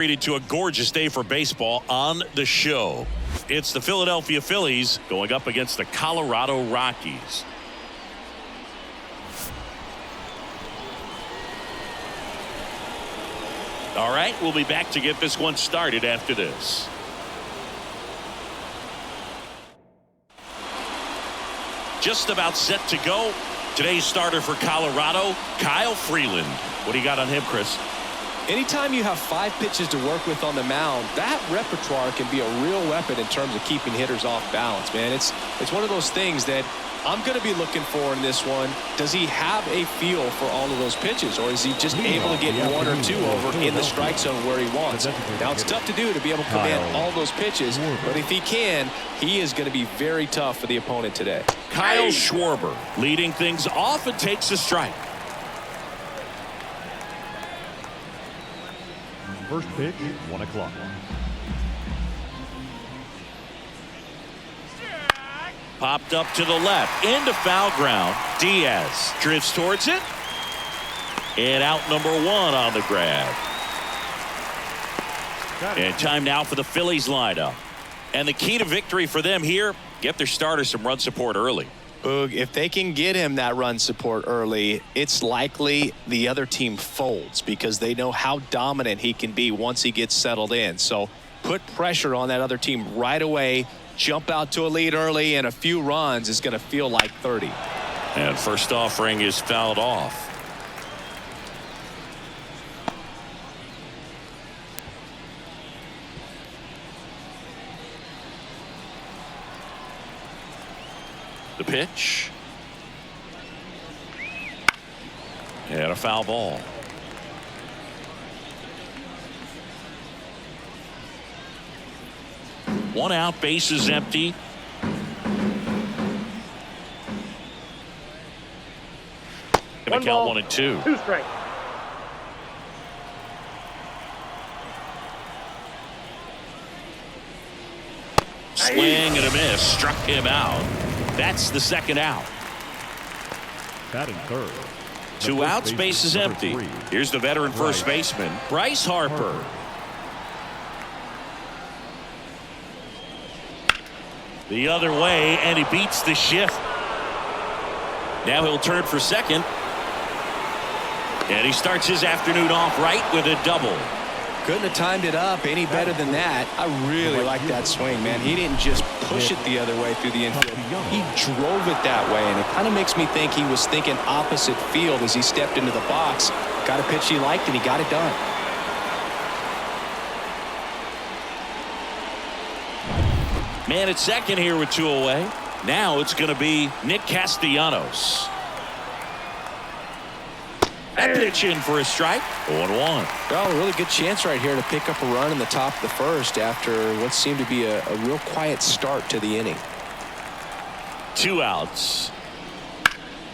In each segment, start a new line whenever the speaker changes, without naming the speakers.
Treated to a gorgeous day for baseball on the show. It's the Philadelphia Phillies going up against the Colorado Rockies. All right, we'll be back to get this one started after this. Just about set to go. Today's starter for Colorado, Kyle Freeland. What do you got on him, Chris?
Anytime you have 5 pitches to work with on the mound, that repertoire can be a real weapon in terms of keeping hitters off balance, man. It's one of those things that I'm going to be looking for in this one. Does he have a feel for all of those pitches, or is he just able to get 1 or 2 over in the strike zone where he wants? Now, it's tough to do to be able to command all those pitches, but if he can, he is going to be very tough for the opponent today.
Kyle Schwarber leading things off and takes a strike.
First pitch, 1 o'clock.
Popped up to the left, into foul ground. Diaz drifts towards it. And out number 1 on the grab. And time now for the Phillies lineup. And the key to victory for them here, get their starter some run support early.
Boog, if they can get him that run support early, it's likely the other team folds because they know how dominant he can be once he gets settled in. So put pressure on that other team right away. Jump out to a lead early, and a few runs is going to feel like 30.
And first offering is fouled off. The pitch. And a foul ball. One out, base is empty. Gonna count 1 and 2.
2 strikes.
Swing and a miss. Struck him out. That's the second out.
Batting third.
2 outs, base is empty. Here's the veteran first baseman, Bryce Harper. The other way, and he beats the shift. Now he'll turn for second. And he starts his afternoon off right with a double.
Couldn't have timed it up any better than that. I really like that swing, man. He didn't just push it the other way through the infield. He drove it that way, and it kind of makes me think he was thinking opposite field as he stepped into the box. Got a pitch he liked, and he got it done.
Man at second here with 2 away. Now it's going to be Nick Castellanos. That pitch in for a strike. 0-1.
Well, a really good chance right here to pick up a run in the top of the first after what seemed to be a real quiet start to the inning.
2 outs.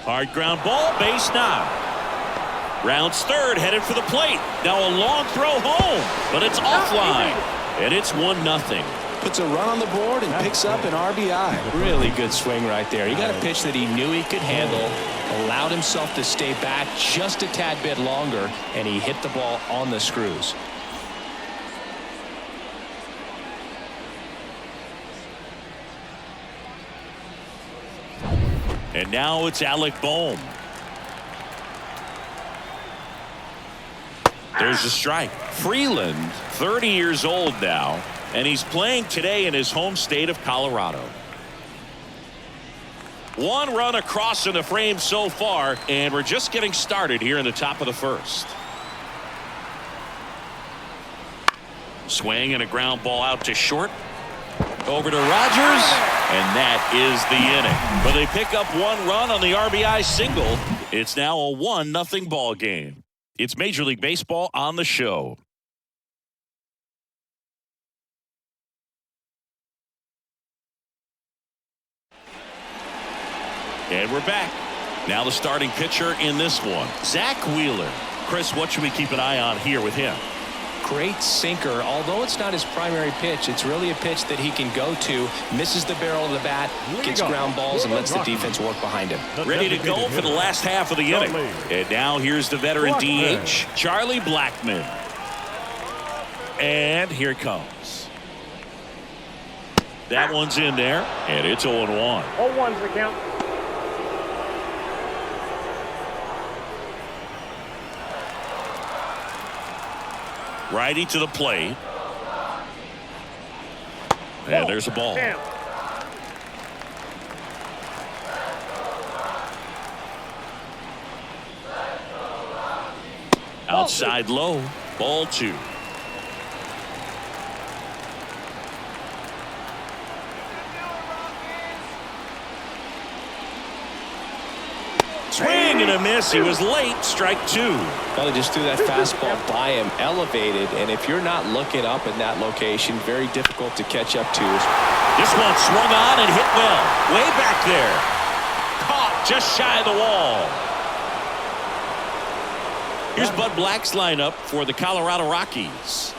Hard ground ball, base knock. Rounds third, headed for the plate. Now a long throw home, but it's offline. And it's 1-0.
Puts a run on the board and picks up an RBI. Really good swing right there. He got a pitch that he knew he could handle, allowed himself to stay back just a tad bit longer, and he hit the ball on the screws.
And now it's Alec Bohm. There's a strike. Freeland, 30 years old now, and he's playing today in his home state of Colorado. 1 run across in the frame so far, and we're just getting started here in the top of the first. Swing and a ground ball out to short. Over to Rogers, and that is the inning. But they pick up 1 run on the RBI single. It's now a 1-0 ball game. It's Major League Baseball on the show. And we're back. Now the starting pitcher in this one, Zach Wheeler. Chris, what should we keep an eye on here with him?
Great sinker. Although it's not his primary pitch, it's really a pitch that he can go to, misses the barrel of the bat, gets ground balls, and lets the defense work behind him.
Ready to go for the last half of the inning. And now here's the veteran DH, Charlie Blackmon. And here it comes. That one's in there, and it's 0-1.
0-1's the count.
Righty to the plate. And there's a ball.
Damn.
Outside low. Ball 2. Swing and a miss. He was late. Strike 2.
Well, he just threw that fastball by him, elevated, and if you're not looking up in that location, very difficult to catch up to.
This one swung on and hit well. Way back there. Caught just shy of the wall. Here's Bud Black's lineup for the Colorado Rockies.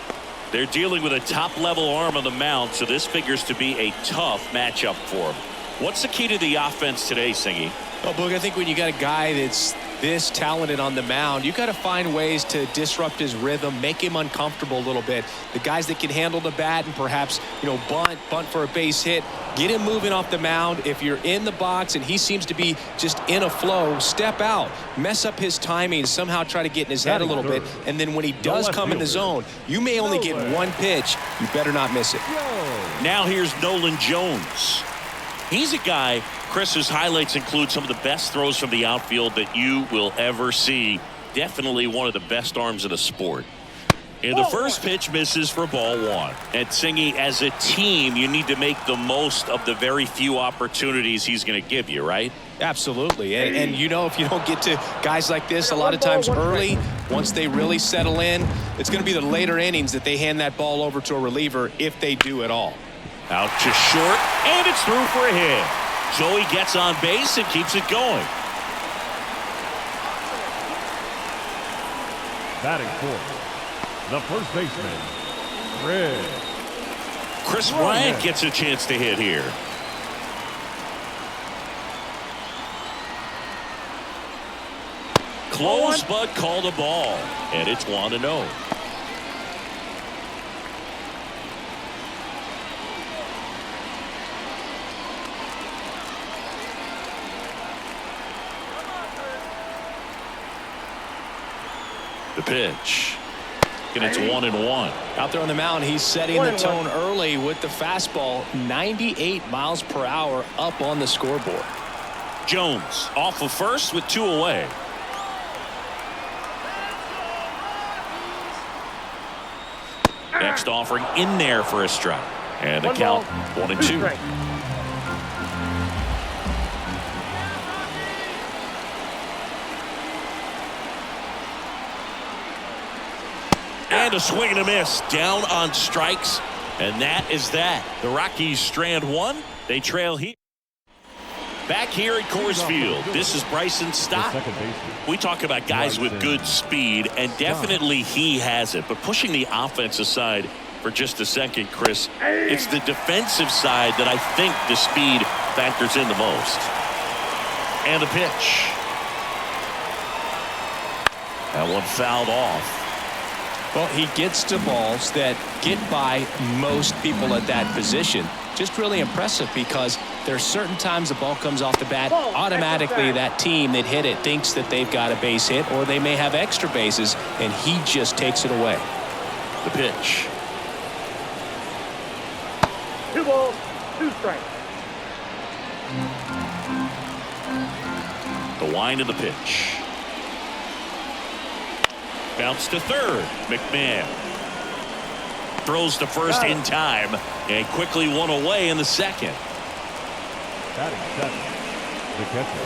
They're dealing with a top-level arm on the mound, so this figures to be a tough matchup for him. What's the key to the offense today, Singy?
Well, Boog, I think when you got a guy that's this talented on the mound, you got to find ways to disrupt his rhythm, make him uncomfortable a little bit. The guys that can handle the bat and perhaps, bunt for a base hit, get him moving off the mound. If you're in the box and he seems to be just in a flow, step out, mess up his timing, somehow try to get in his head a little bit. And then when he does come in the zone, you may only get one pitch. You better not miss it.
Now here's Nolan Jones. He's a guy, Chris's highlights include some of the best throws from the outfield that you will ever see. Definitely one of the best arms in the sport. And the first pitch misses for ball 1. And Singy, as a team, you need to make the most of the very few opportunities he's going to give you, right?
Absolutely. And if you don't get to guys like this a lot of times early, once they really settle in, it's going to be the later innings that they hand that ball over to a reliever if they do at all.
Out to short, and it's through for a hit. Joey gets on base and keeps it going.
Batting fourth, the first baseman,
Chris Bryant gets a chance to hit here. Close, but called a ball, and it's 1-0. The pitch. And it's 1-1.
Out there on the mound, he's setting the tone early with the fastball. 98 miles per hour up on the scoreboard.
Jones off of first with 2 away. Next offering in there for a strike. And the count 1-2. And a swing and a miss down on strikes, and that is that. The Rockies strand 1. They trail here. Back here at Coors Field, this is Bryson Stott. We talk about guys with good speed, and definitely he has it. But pushing the offense aside for just a second, Chris, it's the defensive side that I think the speed factors in the most. And the pitch. That one fouled off.
Well, he gets to balls that get by most people at that position. Just really impressive because there's certain times the ball comes off the bat, automatically that team that hit it thinks that they've got a base hit or they may have extra bases, and he just takes it away.
The pitch.
2 balls, 2 strikes.
The wind of the pitch. Bounce to third. McMahon throws to first in time and quickly 1 away in the second.
Batting seventh, the catcher,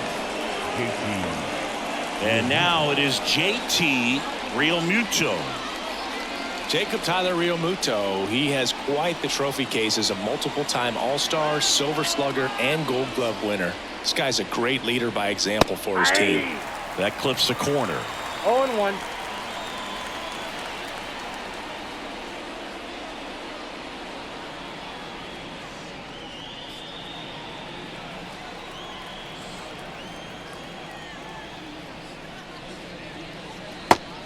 JT.
And now it is JT Realmuto.
Jacob Tyler Realmuto, he has quite the trophy case as a multiple-time All-Star, Silver Slugger, and Gold Glove winner. This guy's a great leader by example for his team.
That clips the corner.
0-1.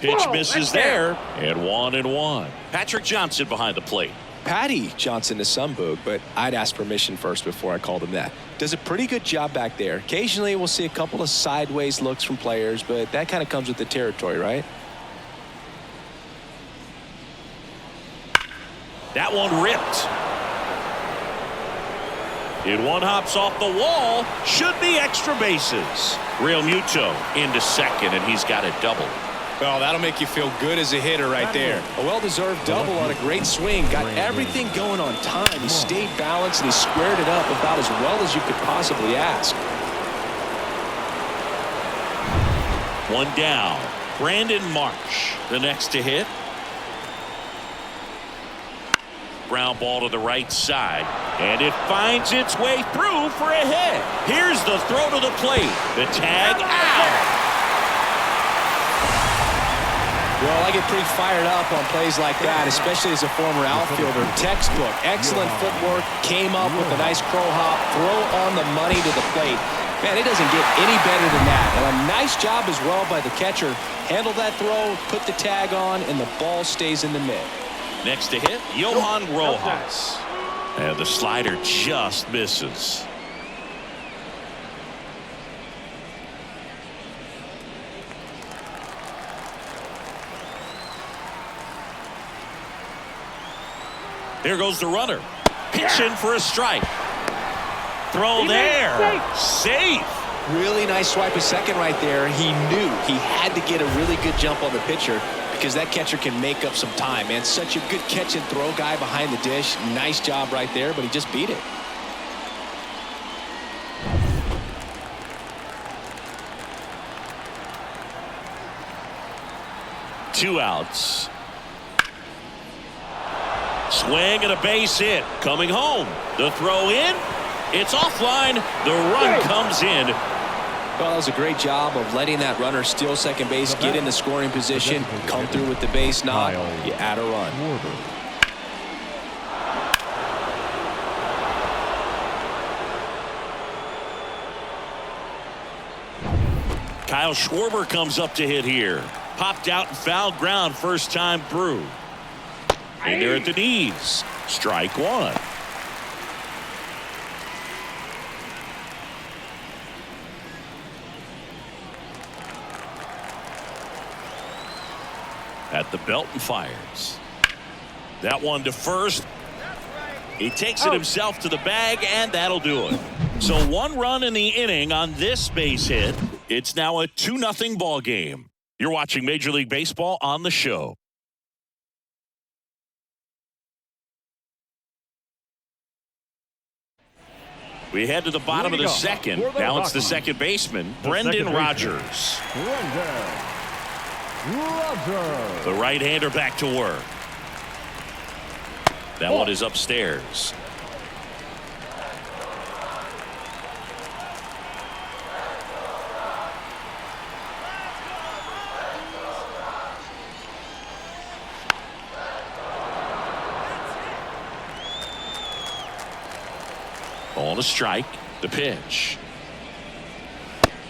Pitch
Whoa,
misses
that's
there, and 1-1. Patrick Johnson behind the plate.
Patty Johnson to some boog, but I'd ask permission first before I called him that. Does a pretty good job back there. Occasionally we'll see a couple of sideways looks from players, but that kind of comes with the territory, right?
That one ripped. And one hops off the wall. Should be extra bases. Real Muto into second, and he's got a double.
Well, that'll make you feel good as a hitter right there. A well-deserved double on a great swing. Got everything going on time. He stayed balanced, and he squared it up about as well as you could possibly ask.
One down. Brandon Marsh, the next to hit. Ground ball to the right side, and it finds its way through for a hit. Here's the throw to the plate. The tag out.
Well, I get pretty fired up on plays like that, especially as a former outfielder. Textbook, excellent footwork, came up with a nice crow hop, throw on the money to the plate. Man, it doesn't get any better than that. And a nice job as well by the catcher. Handle that throw, put the tag on, and the ball stays in the mitt.
Next to hit, Johan Rojas. And the slider just misses. Here goes the runner. Pitch in for a strike. Throw there. Safe.
Really nice swipe of second right there. He knew he had to get a really good jump on the pitcher because that catcher can make up some time, man. Such a good catch and throw guy behind the dish. Nice job right there, but he just beat it.
Two outs. Swing and a base hit. Coming home. The throw in. It's offline. The run comes in.
Well, that was a great job of letting that runner steal second base, get in the scoring position, come through with the base knock. You add a run.
Kyle Schwarber comes up to hit here. Popped out and fouled ground first time through. And they're at the knees. Strike one. At the belt and fires. That one to first. He takes it himself to the bag, and that'll do it. So one run in the inning on this base hit. It's now a 2-0 ball game. You're watching Major League Baseball on the show. We head to the bottom of the second. Now it's the second baseman, Brendan Rodgers. The right-hander back to work. That one is upstairs. On a strike, the pitch.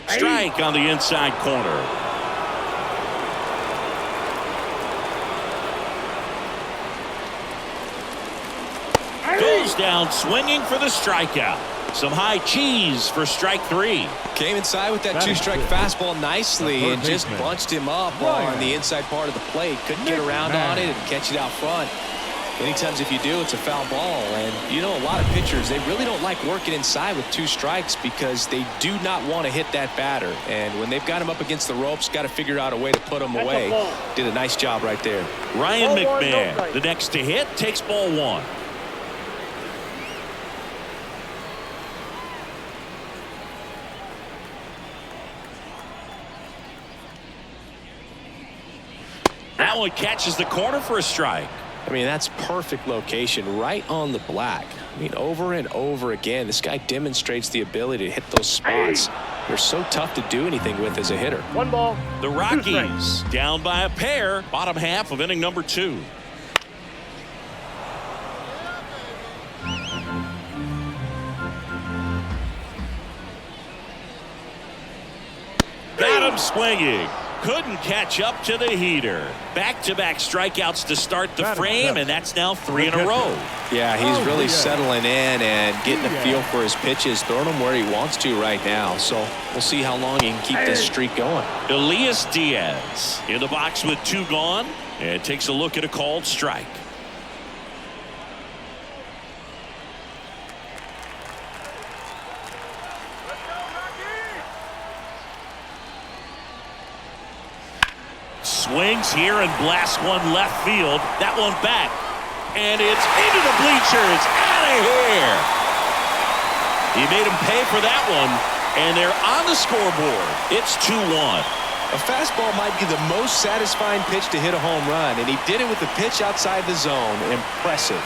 Strike on the inside corner. Goes down swinging for the strikeout. Some high cheese for strike three.
Came inside with that two-strike fastball nicely and just bunched him up on the inside part of the plate. Couldn't get around on it and catch it out front. Many times if you do, it's a foul ball. And you know, a lot of pitchers, they really don't like working inside with two strikes because they do not want to hit that batter. And when they've got him up against the ropes, got to figure out a way to put him away. Did a nice job right there.
Ryan McMahon, the next to hit, takes ball one. That one catches the corner for a strike.
I mean, that's perfect location right on the black. I mean, over and over again, this guy demonstrates the ability to hit those spots. They're so tough to do anything with as a hitter.
One ball.
The Rockies down by a pair, bottom half of inning number 2. Got him swinging. couldn't catch up to the heater. Back-to-back strikeouts to start the frame, and that's now 3 in a row.
Yeah, he's really settling in and getting a feel for his pitches, throwing them where he wants to right now. So we'll see how long he can keep this streak going.
Elias Diaz in the box with 2 gone, and takes a look at a called strike. Swings here and blasts one left field. That one back. And it's into the bleachers. Out of here. He made him pay for that one. And they're on the scoreboard. It's 2-1.
A fastball might be the most satisfying pitch to hit a home run, and he did it with the pitch outside the zone. Impressive.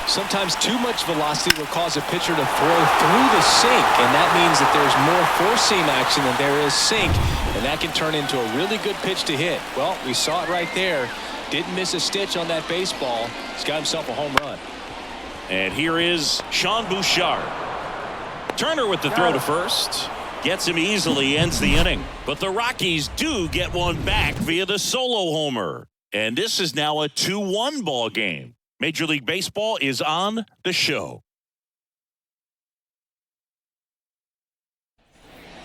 Sometimes too much velocity will cause a pitcher to throw through the sink, and that means that there's more four-seam action than there is sink, and that can turn into a really good pitch to hit. Well, we saw it right there. Didn't miss a stitch on that baseball. He's got himself a home run.
And here is Sean Bouchard. Turner with the throw to first. Gets him easily, ends the inning. But the Rockies do get one back via the solo homer. And this is now a 2-1 ball game. Major League Baseball is on the show.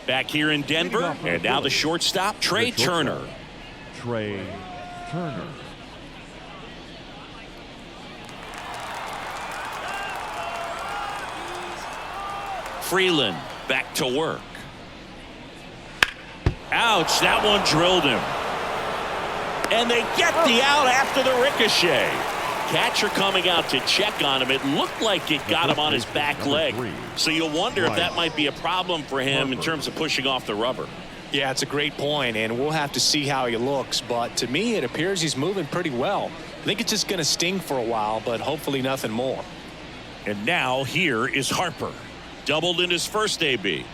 Back here in Denver, and now the shortstop, Trey Turner.
Trey Turner.
Freeland back to work. Ouch, that one drilled him. And they get the out after the ricochet. Catcher coming out to check on him. It looked like it got him on his back leg. So you'll wonder if that might be a problem for him in terms of pushing off the rubber.
Yeah, it's a great point, and we'll have to see how he looks. But to me, it appears he's moving pretty well. I think it's just going to sting for a while, but hopefully nothing more.
And now here is Harper. Doubled in his first AB.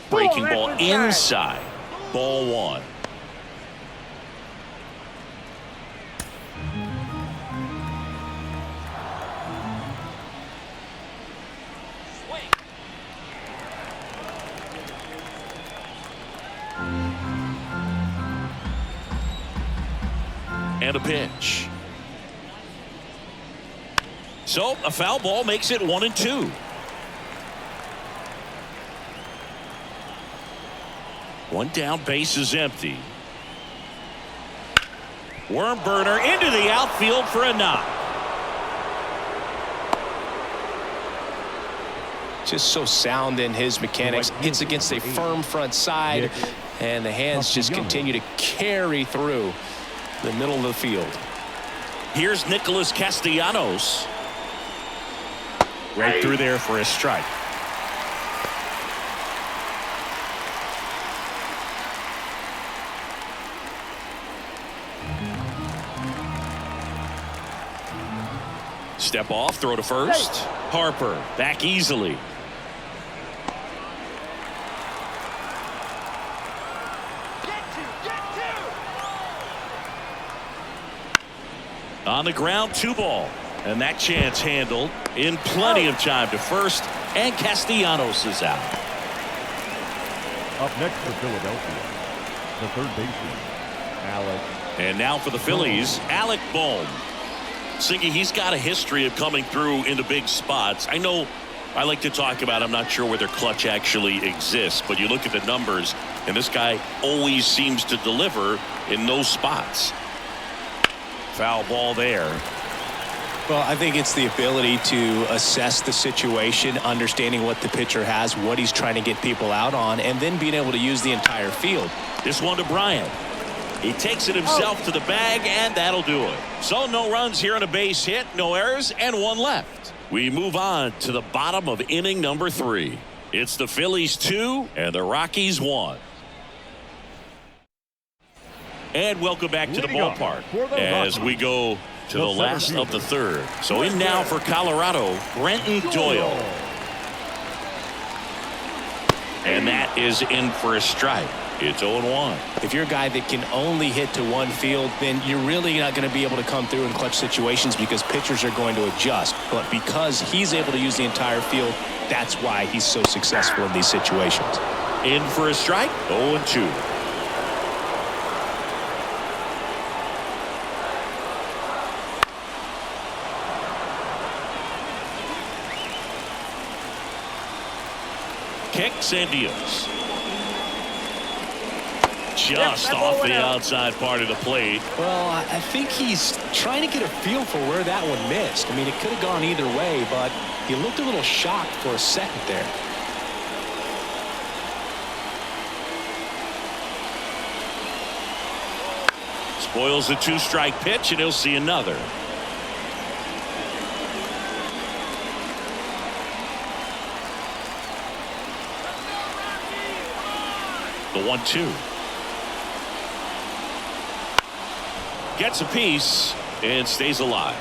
Breaking ball inside. Ball 1. And a pitch. So a foul ball makes it 1-2. One down, base is empty. Worm burner into the outfield for a knock.
Just so sound in his mechanics. Hits against a firm front side, and the hands just continue to carry through the middle of the field.
Here's Nicholas Castellanos. Right through there for a strike. Step off, throw to first. Harper back easily. On the ground, 2 ball. And that chance handled in plenty of time to first, and Castellanos is out.
Up next for Philadelphia, the third baseman, Alec.
And now for the Phillies, Alec Bohm. Singy, he's got a history of coming through in the big spots. I know I like to talk about, I'm not sure whether clutch actually exists, but you look at the numbers, and this guy always seems to deliver in those spots. Foul ball there.
Well, I think it's the ability to assess the situation, understanding what the pitcher has, what he's trying to get people out on, and then being able to use the entire field.
This one to Bryant. He takes it himself to the bag, and that'll do it. So no runs here on a base hit, no errors, and 1 left. We move on to the bottom of inning number 3. It's the Phillies 2 and the Rockies 1. And welcome back to the ballpark as we go to the last of the third. So in now for Colorado, Brenton Doyle. And that is in for a strike. It's 0-1.
If you're a guy that can only hit to one field, then you're really not going to be able to come through in clutch situations because pitchers are going to adjust. But because he's able to use the entire field, that's why he's so successful in these situations.
In for a strike. 0-2. Kicks and deals. Just off the outside part of the plate.
Well, I think he's trying to get a feel for where that one missed. I mean, it could have gone either way, but he looked a little shocked for a second there.
Spoils the 2-strike pitch, and he'll see another. The 1-2. Gets a piece and stays alive.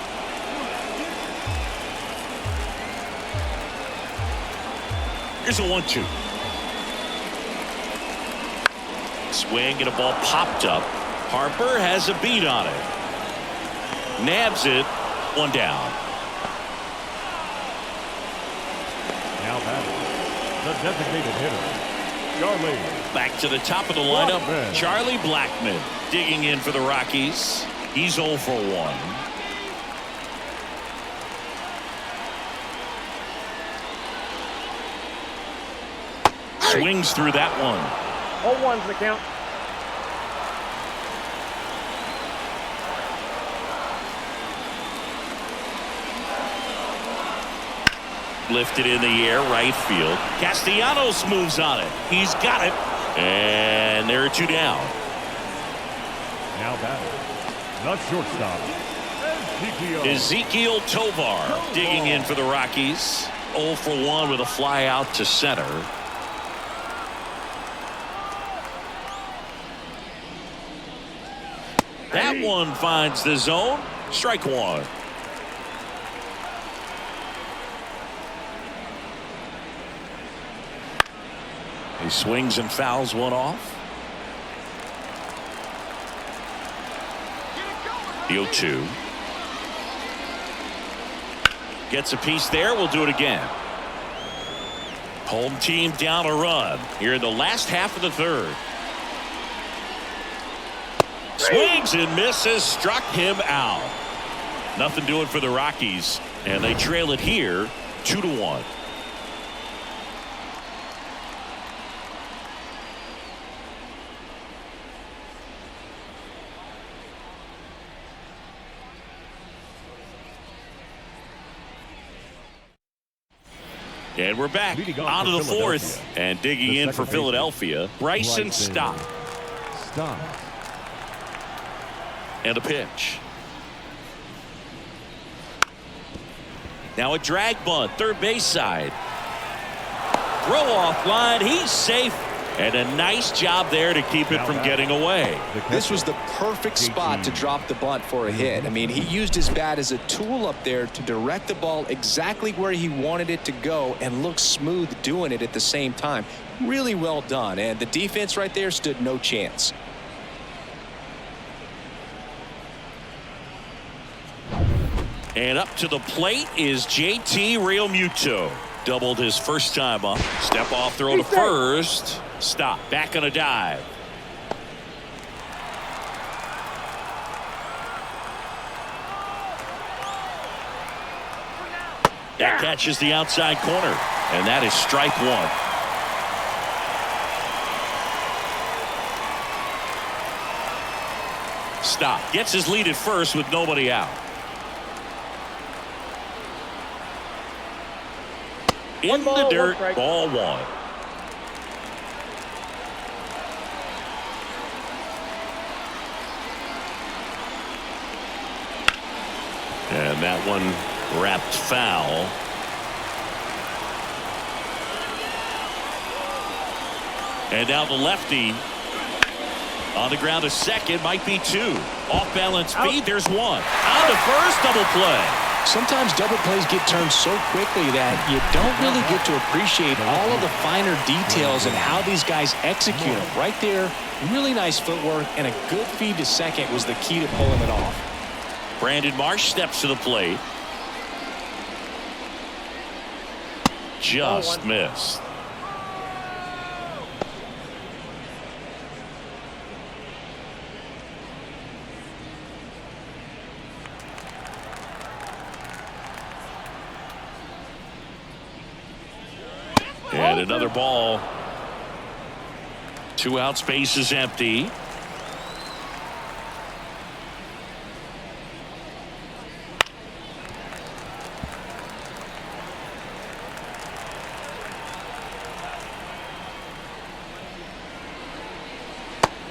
Here's a 1-2. Swing and a ball popped up. Harper has a beat on it. Nabs it. 1 down.
Now batting, the designated hitter, Charlie.
Back to the top of the lineup.
Blackman.
Charlie Blackman digging in for the Rockies. He's 0 for 1. Swings through that one.
0-1's the count.
Lifted in the air, right field. Castellanos moves on it. He's got it. And there are 2 down.
Now batting, the shortstop,
Ezekiel Tovar digging in for the Rockies. 0 for 1 with a fly out to center. That one finds the zone. Strike 1. He swings and fouls one off. The 0-2. Gets a piece there. We'll do it again. Home team down a run here in the last half of the 3rd. Swings and misses. Struck him out. Nothing doing for the Rockies, and they trail it here 2-1. And we're back on to the 4th, and digging in for Philadelphia, Bryson Stott. And a pitch. Now a drag bunt, third base side. Throw off line, he's safe. And a nice job there to keep it from getting away.
This was the perfect spot to drop the bunt for a hit. I mean, he used his bat as a tool up there to direct the ball exactly where he wanted it to go and look smooth doing it at the same time. Really well done, and the defense right there stood no chance.
And up to the plate is JT Realmuto. Doubled his first time up. Step off throw to first. Stop. Back on a dive. That catches the outside corner. And that is strike 1. Stop. Gets his lead at first with nobody out. In the dirt, ball 1. And that one wrapped foul. And now the lefty on the ground to second, might be 2. Off balance feed, there's 1. On to first, double play.
Sometimes double plays get turned so quickly that you don't really get to appreciate all of the finer details and how these guys execute them. Right there, really nice footwork, and a good feed to second was the key to pulling it off.
Brandon Marsh steps to the plate. Just missed. And another ball. 2 out, space is empty.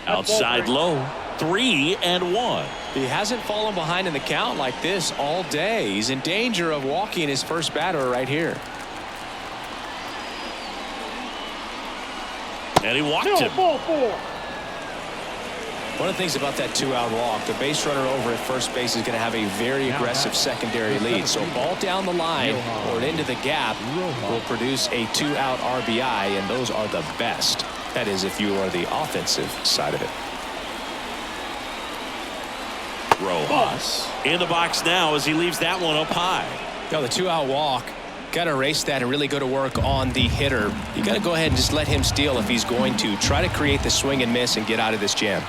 Outside low. 3-1.
He hasn't fallen behind in the count like this all day. He's in danger of walking his first batter right here.
And he walked him.
Ball 4.
One of the things about that 2-out walk, the base runner over at first base is going to have a very aggressive secondary lead. So ball down the line or into the gap will produce a 2-out RBI, and those are the best. That is, if you are the offensive side of it.
Rojas in the box now as he leaves that one up high.
Now the 2-out walk. Got to erase that and really go to work on the hitter. You got to go ahead and just let him steal if he's going to. Try to create the swing and miss and get out of this jam.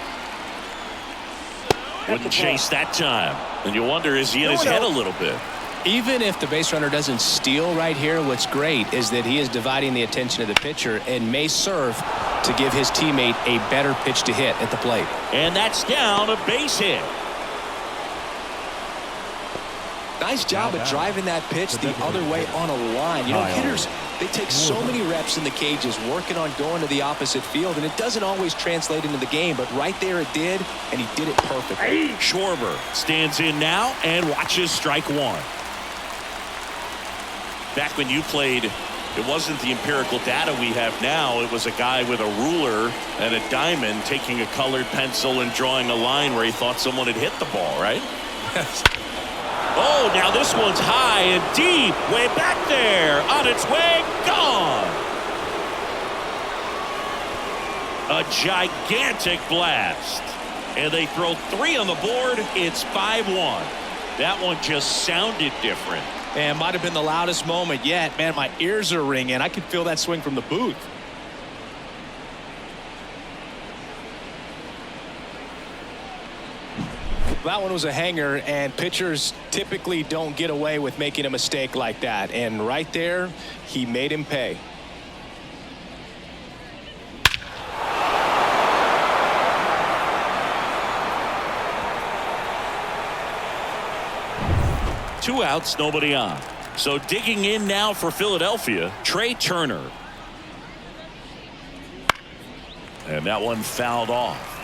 Wouldn't chase that time. And you wonder, is he in his head a little bit?
Even if the base runner doesn't steal right here, what's great is that he is dividing the attention of the pitcher and may serve to give his teammate a better pitch to hit at the plate.
And that's down, a base hit.
Nice job of driving that pitch the other way on a line. You know, hitters, they take so many reps in the cages working on going to the opposite field, and it doesn't always translate into the game, but right there it did, and he did it perfectly.
Schwarber stands in now and watches strike one. Back when you played, it wasn't the empirical data we have now. It was a guy with a ruler and a diamond taking a colored pencil and drawing a line where he thought someone had hit the ball, right? Oh, now this one's high and deep, way back there, on its way, gone. A gigantic blast. And they throw 3 on the board. It's 5-1. That one just sounded different.
And might have been the loudest moment yet. Man, my ears are ringing. I could feel that swing from the booth. That one was a hanger, and pitchers typically don't get away with making a mistake like that. And right there, he made him pay.
Two outs, nobody on. So digging in now for Philadelphia, Trey Turner. And that one fouled off.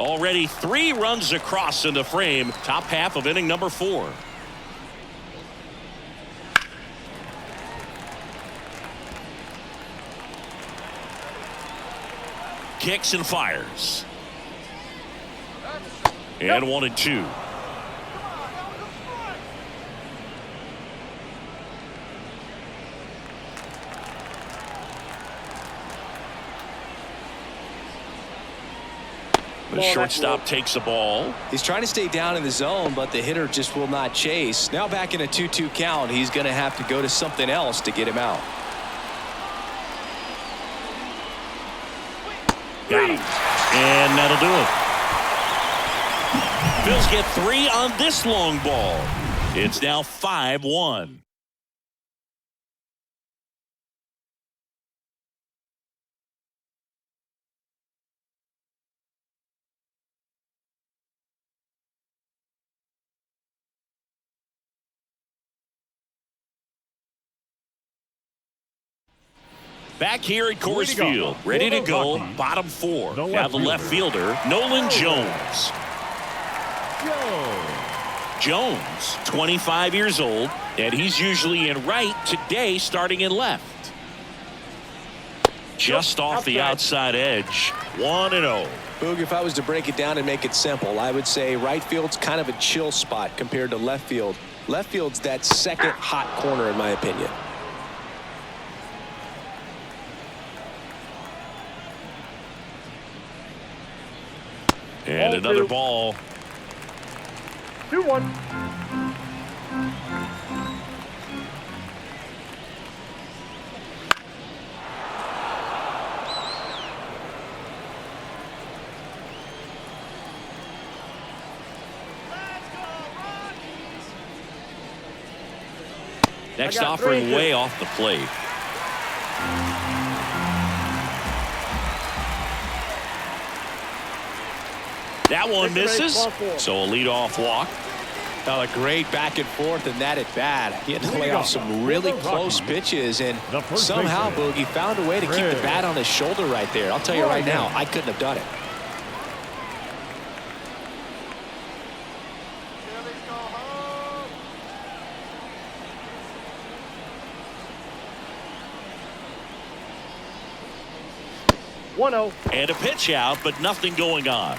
Already 3 runs across in the frame, top half of inning number 4. Kicks and fires. And 1-2. The shortstop takes the ball.
He's trying to stay down in the zone, but the hitter just will not chase. Now back in a 2-2 count, he's going to have to go to something else to get him out.
Got him. And that'll do it. Phils get 3 on this long ball. It's now 5-1. Back here at Coors Field, ready to go, bottom 4. Now the left fielder, Nolan Jones. Jones, 25 years old, and he's usually in right, today starting in left. Just off the outside edge. 1-0.
Boog, if I was to break it down and make it simple, I would say right field's kind of a chill spot compared to left field. Left field's that second hot corner, in my opinion.
And another ball.
2-1.
Next offering way off the plate. That one misses. So a leadoff walk.
Now a great back and forth in that at bat. He had to lay off some really close pitches, and somehow Boogie found a way to keep the bat on his shoulder right there. I'll tell you right now, I couldn't have done it.
And a pitch out, but nothing going on.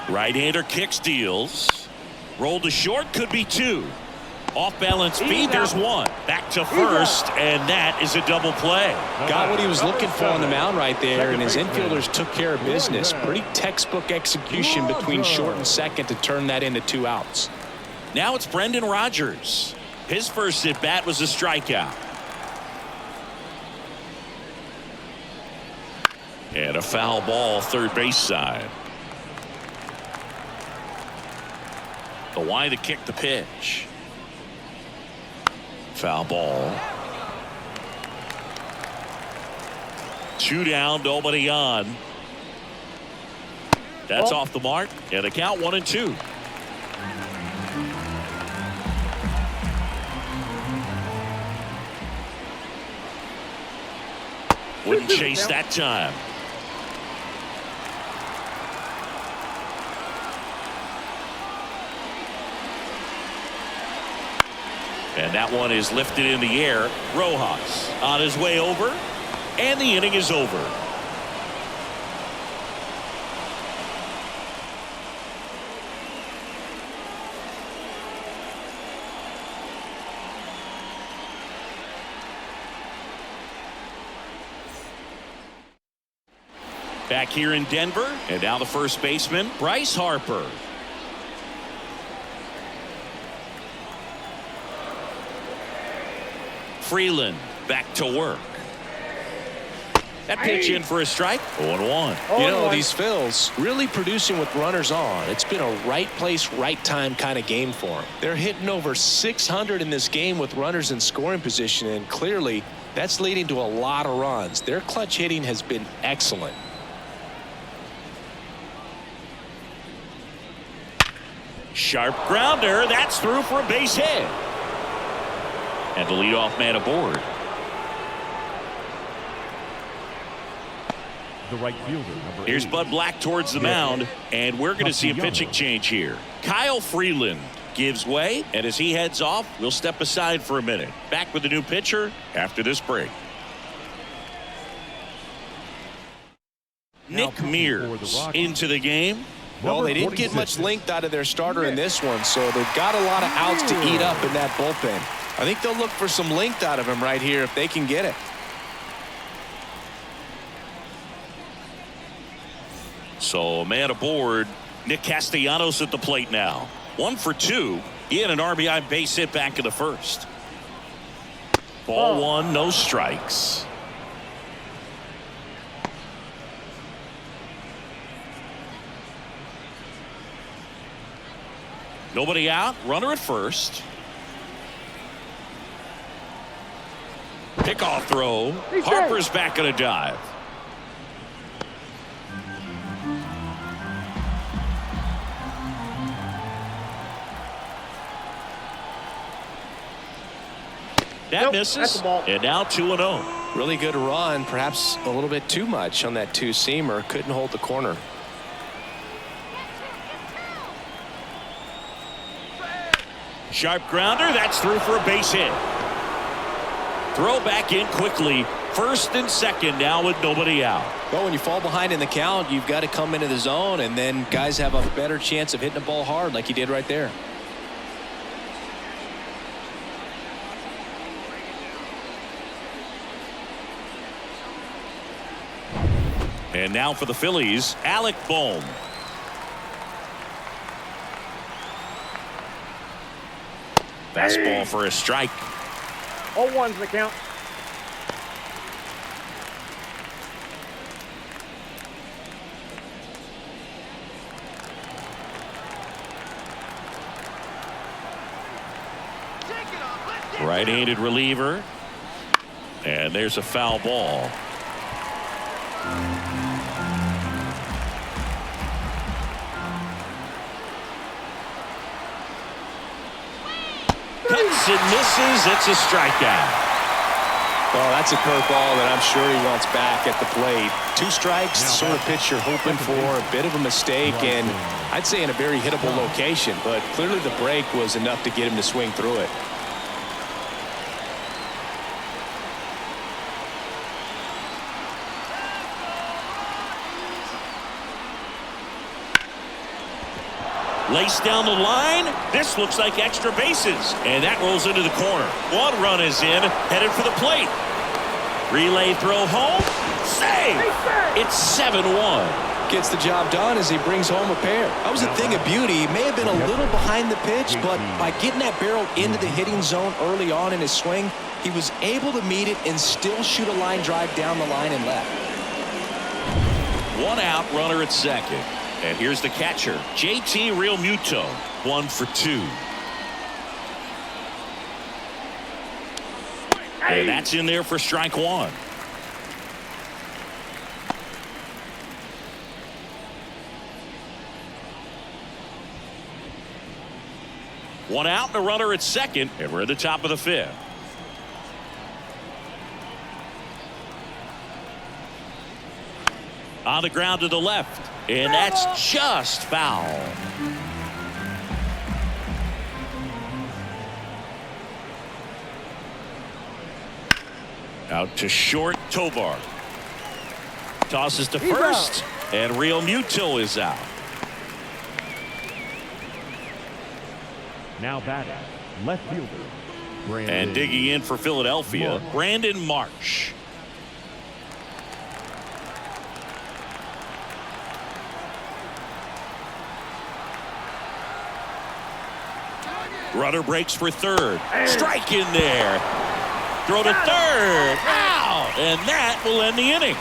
Right-hander kicks, deals. Roll to short, could be two. Off-balance speed, there's one. Back to first, and that is a double play.
Got what he was looking for on the mound right there, and his infielders took care of business. Pretty textbook execution between short and second to turn that into 2 outs.
Now it's Brendan Rodgers. His first at-bat was a strikeout. And a foul ball, third base side. The wide to kick the pitch. Foul ball. 2 down, nobody on. That's off the mark, and the count 1-2. Wouldn't chase that time. And that one is lifted in the air. Rojas on his way over, and the inning is over. Back here in Denver, and now the first baseman, Bryce Harper. Freeland back to work. That pitch in for a strike. 0-1.
You know, these Phils really producing with runners on. It's been a right place, right time kind of game for them. They're hitting over 600 in this game with runners in scoring position, and clearly that's leading to a lot of runs. Their clutch hitting has been excellent.
Sharp grounder. That's through for a base hit. And the leadoff man aboard.
The right fielder, number
Here's
8.
Bud Black towards the mound, and we're going to see a pitching change here. Kyle Freeland gives way, and as he heads off, we'll step aside for a minute. Back with the new pitcher after this break. Nick Mears into the game.
Well, they didn't get much length out of their starter in this one, so they've got a lot of outs to eat up in that bullpen. I think they'll look for some length out of him right here if they can get it.
So a man aboard. Nick Castellanos at the plate now. 1 for 2. He had an RBI base hit back in the first. Ball 1, no strikes. Nobody out. Runner at first. Pickoff throw. Harper's back on a dive. That misses. And now 2-0.
Really good run, perhaps a little bit too much on that two-seamer. Couldn't hold the corner.
Sharp grounder. That's through for a base hit. Throw back in quickly. First and second now with nobody out.
Well, when you fall behind in the count, you've got to come into the zone, and then guys have a better chance of hitting the ball hard like he did right there.
And now for the Phillies, Alec Bohm. Fastball for a strike.
0-1's the count.
Right-handed reliever. And there's a foul ball. Cuts and misses. It's a strikeout.
Well, that's a curveball that I'm sure he wants back at the plate. 2 strikes, the sort of pitch you're hoping for. A bit of a mistake, and I'd say in a very hittable location. But clearly the break was enough to get him to swing through it.
Laced down the line. This looks like extra bases. And that rolls into the corner. 1 run is in, headed for the plate. Relay throw home. Save! It's 7-1.
Gets the job done as he brings home a pair. That was a thing of beauty. He may have been a little behind the pitch, but by getting that barrel into the hitting zone early on in his swing, he was able to meet it and still shoot a line drive down the line and left.
1 out, runner at second. And here's the catcher, JT Realmuto, 1 for 2. And that's in there for strike 1. One out and a runner at second, and we're at the top of the 5th. On the ground to the left. And that's just foul. Out to short, Tovar. Tosses to first, and Realmuto is out.
Now batting, left fielder, Brandon.
And digging in for Philadelphia, Brandon Marsh. Runner breaks for third. Strike in there. Throw to third. Out. And that will end the inning.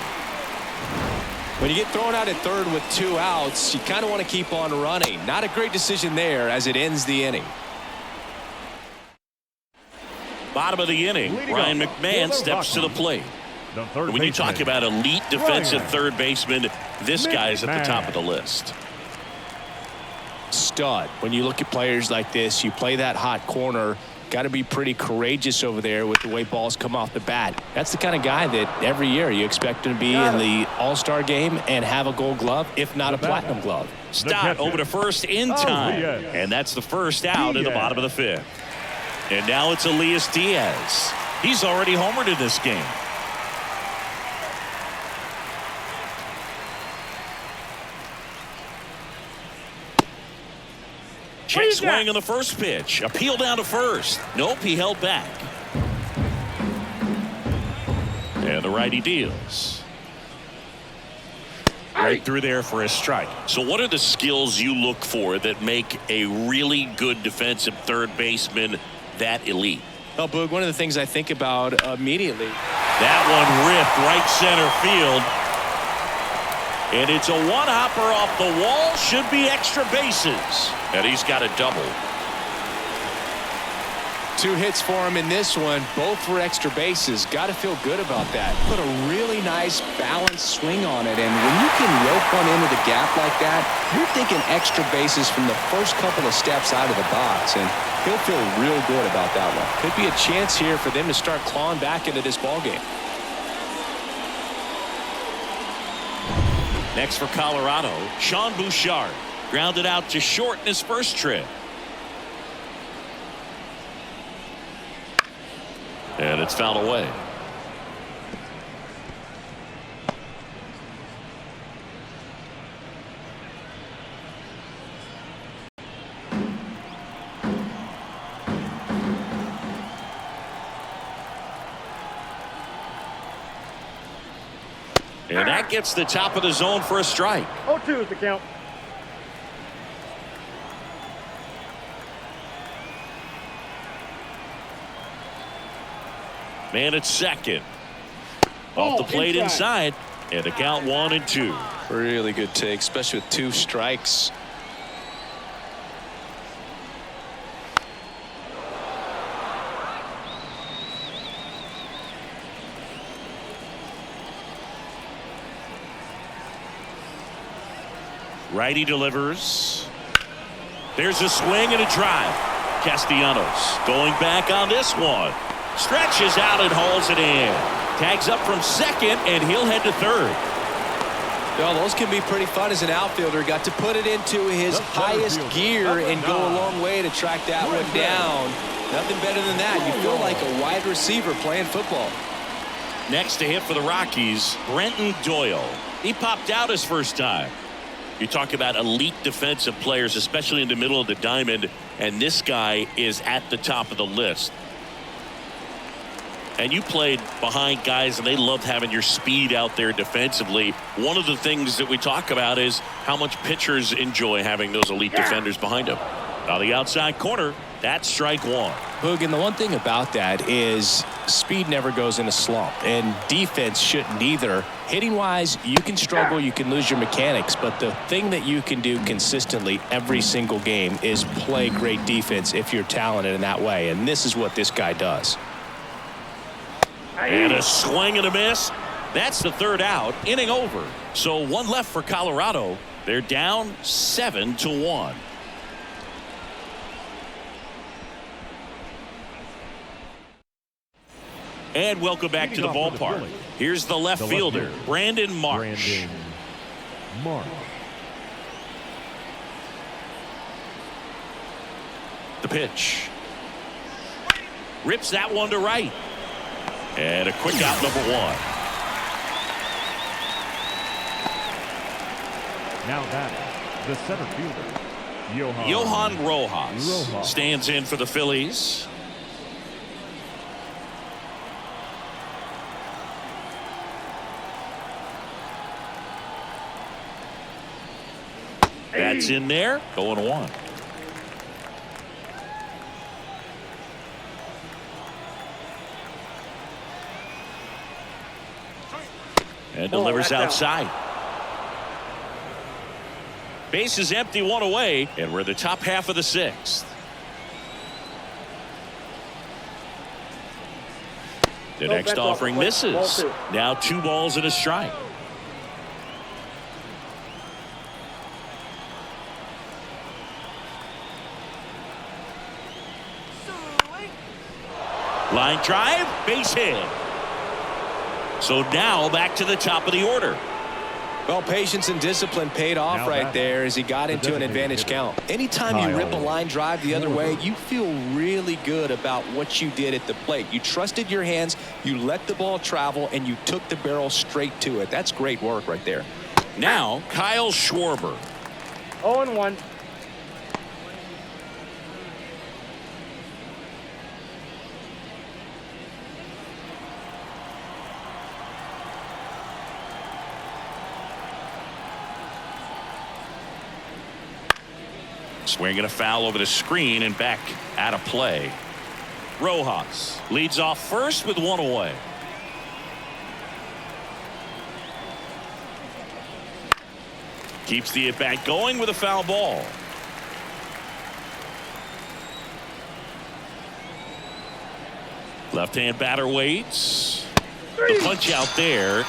When you get thrown out at third with 2 outs, you kind of want to keep on running. Not a great decision there as it ends the inning.
Bottom of the inning, Ryan McMahon steps to the plate. When you talk about elite defensive third baseman, this guy's at the top of the list.
Stud. When you look at players like this, you play that hot corner, got to be pretty courageous over there with the way balls come off the bat. That's the kind of guy that every year you expect him to be in the All-Star game and have a Gold Glove, if not a Platinum Glove.
Stott over to first in time, and that's the first out in the bottom of the 5th. And now it's Elias Diaz. He's already homered in this game. Check swing on the first pitch. Appeal down to first. Nope, he held back. And the righty deals. Right through there for a strike. So what are the skills you look for that make a really good defensive third baseman that elite?
Well, Boog, one of the things I think about immediately.
That one ripped right center field. And it's a one-hopper off the wall. Should be extra bases. And he's got a double.
2 hits for him in this one. Both for extra bases. Got to feel good about that. Put a really nice balanced swing on it. And when you can rope one into the gap like that, you're thinking extra bases from the first couple of steps out of the box. And he'll feel real good about that one. Could be a chance here for them to start clawing back into this ballgame.
Next for Colorado, Sean Bouchard. Grounded out to short in his first trip. And it's fouled away. And that gets the top of the zone for a strike.
0-2 is the count.
Man at second. Off the plate inside. And the count 1-2.
Really good take, especially with 2 strikes.
Righty delivers. There's a swing and a drive. Castellanos going back on this one. Stretches out and hauls it in. Tags up from second, and he'll head to third.
Well, those can be pretty fun as an outfielder. Got to put it into his highest gear and go a long way to track that one down. Nothing better than that. You feel like a wide receiver playing football.
Next to hit for the Rockies, Brenton Doyle. He popped out his first time. You talk about elite defensive players, especially in the middle of the diamond, and this guy is at the top of the list. And you played behind guys, and they loved having your speed out there defensively. One of the things that we talk about is how much pitchers enjoy having those elite defenders behind them. On the outside corner, that's strike 1.
Hoog, and the one thing about that is speed never goes in a slump, and defense shouldn't either. Hitting wise, you can struggle, you can lose your mechanics, but the thing that you can do consistently every single game is play great defense if you're talented in that way, and this is what this guy does.
And a swing and a miss. That's the third out. Inning over. So one left for Colorado. They're down 7-1. And welcome back to the ballpark. Here's the left fielder, Brandon Marsh. The pitch. Rips that one to right. And a quick out, number 1.
Now that the center fielder,
Johan Rojas stands in for the Phillies. That's in there. 0-1. And delivers outside. Base is empty, 1 away, and we're in the top half of the 6th. The next offering misses. Now 2 balls and a strike. Line drive, base hit. So now back to the top of the order.
Well, patience and discipline paid off right there as he got into an advantage count. Anytime you rip a line drive the other way, you feel really good about what you did at the plate. You trusted your hands, you let the ball travel, and you took the barrel straight to it. That's great work right there.
Now, Kyle Schwarber.
0-1.
Swinging a foul over the screen and back out of play. Rojas leads off first with 1 away. Keeps the at-bat going with a foul ball. Left-hand batter waits. The punch out there.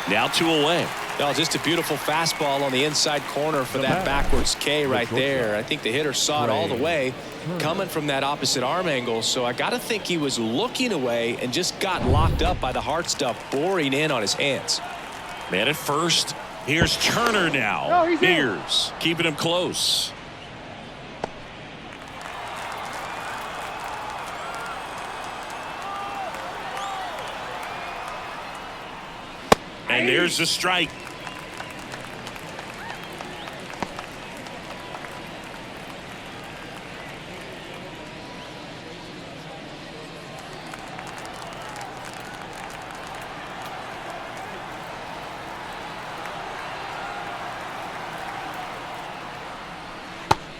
Now 2 away.
Well, just a beautiful fastball on the inside corner for that backwards K right there. I think the hitter saw it all the way coming from that opposite arm angle. So I got to think he was looking away and just got locked up by the hard stuff boring in on his hands.
Man at first, Here's Turner now.
No, he's in.
Mears keeping him close. And there's the strike.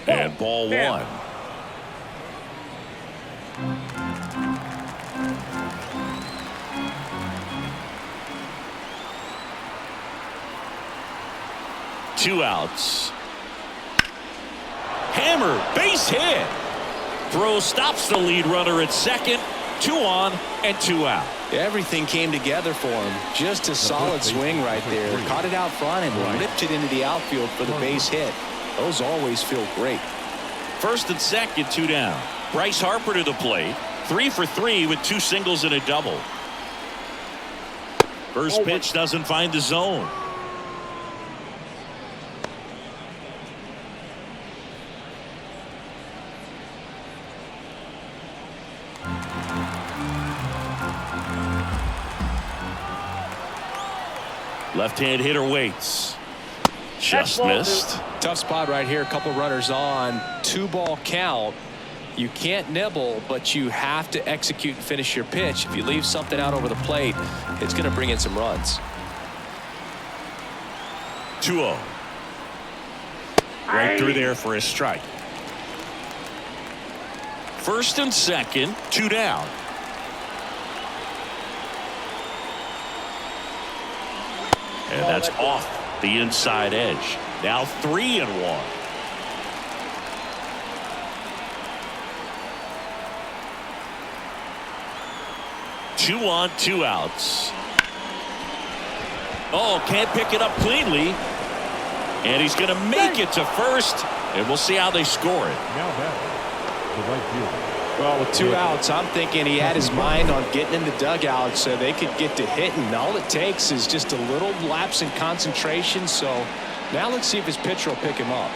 And ball one. Two outs. Hammer, base hit. Throw stops the lead runner at second. 2 on and 2 out.
Everything came together for him. Just a solid swing right there. Caught it out front and ripped it into the outfield for the base hit. Those always feel great.
First and second, 2 down. Bryce Harper to the plate. 3 for 3 with 2 singles and a double. First pitch doesn't find the zone. Left-hand hitter waits. Just missed.
Tough spot right here. A couple runners on. 2-ball count. You can't nibble, but you have to execute and finish your pitch. If you leave something out over the plate, it's going to bring in some runs.
2-0. Right through there for a strike. First and second, 2 down. And that's off the inside edge. Now 3-1. Two on, 2 outs. Oh, can't pick it up cleanly. And he's going to make it to first. And we'll see how they score it.
Now batting, the right fielder.
Well, with 2 outs, I'm thinking he had his mind on getting in the dugout so they could get to hitting. All it takes is just a little lapse in concentration. So now let's see if his pitcher will pick him up.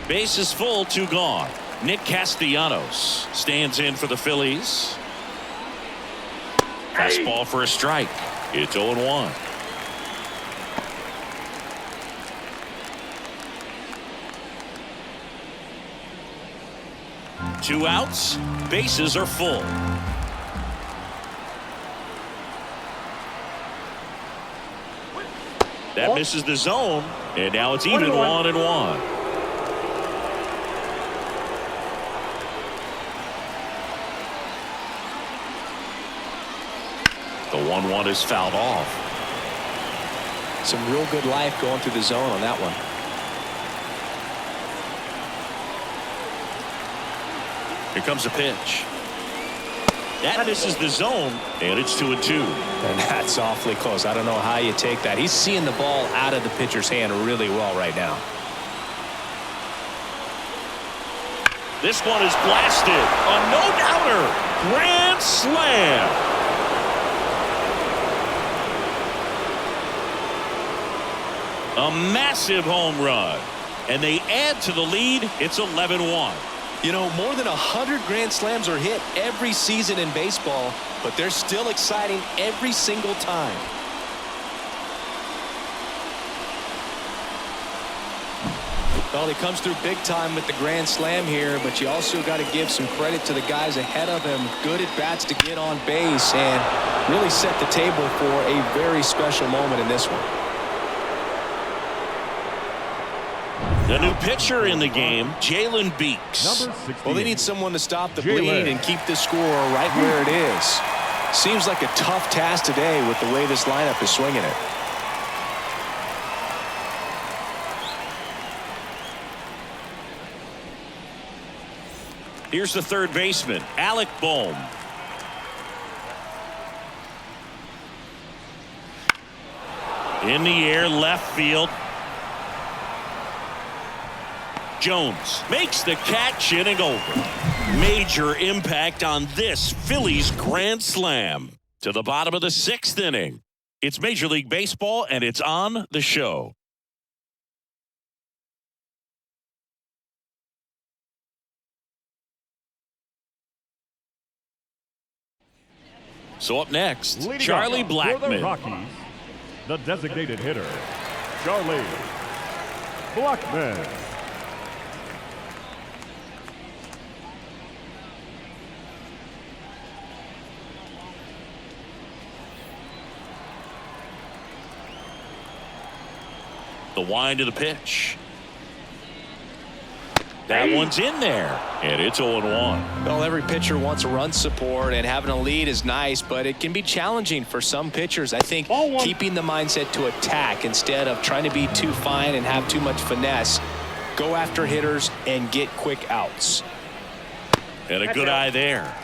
Base is full, 2 gone. Nick Castellanos stands in for the Phillies. Fastball for a strike. It's 0-1. Two outs. Bases are full. That misses the zone. And now it's even 1-1. The 1-1 is fouled off.
Some real good life going through the zone on that one.
Here comes a pitch. That misses the zone, and it's 2-2.
And that's awfully close. I don't know how you take that. He's seeing the ball out of the pitcher's hand really well right now.
This one is blasted. A no-doubter. Grand slam. A massive home run. And they add to the lead. It's 11-1.
You know, more than 100 grand slams are hit every season in baseball, but they're still exciting every single time. Well, he comes through big time with the grand slam here, but you also got to give some credit to the guys ahead of him. Good at bats to get on base and really set the table for a very special moment in this one.
The new pitcher in the game, Jalen Beeks.
Number 68.
Well, they need someone to stop the bleed and keep the score right where it is. Seems like a tough task today with the way this lineup is swinging it.
Here's the third baseman, Alec Bohm. In the air, left field. Jones makes the catch, inning over. Major impact on this Phillies grand slam. To the bottom of the 6th inning. It's Major League Baseball, and it's on the show. So up next,
Leading
Charlie
up for the
Blackmon.
Rockies, the designated hitter, Charlie Blackmon.
The wind of the pitch. That one's in there, and it's 0-1.
Well, every pitcher wants run support, and having a lead is nice, but it can be challenging for some pitchers. I think keeping the mindset to attack instead of trying to be too fine and have too much finesse. Go after hitters and get quick outs.
And a good eye there.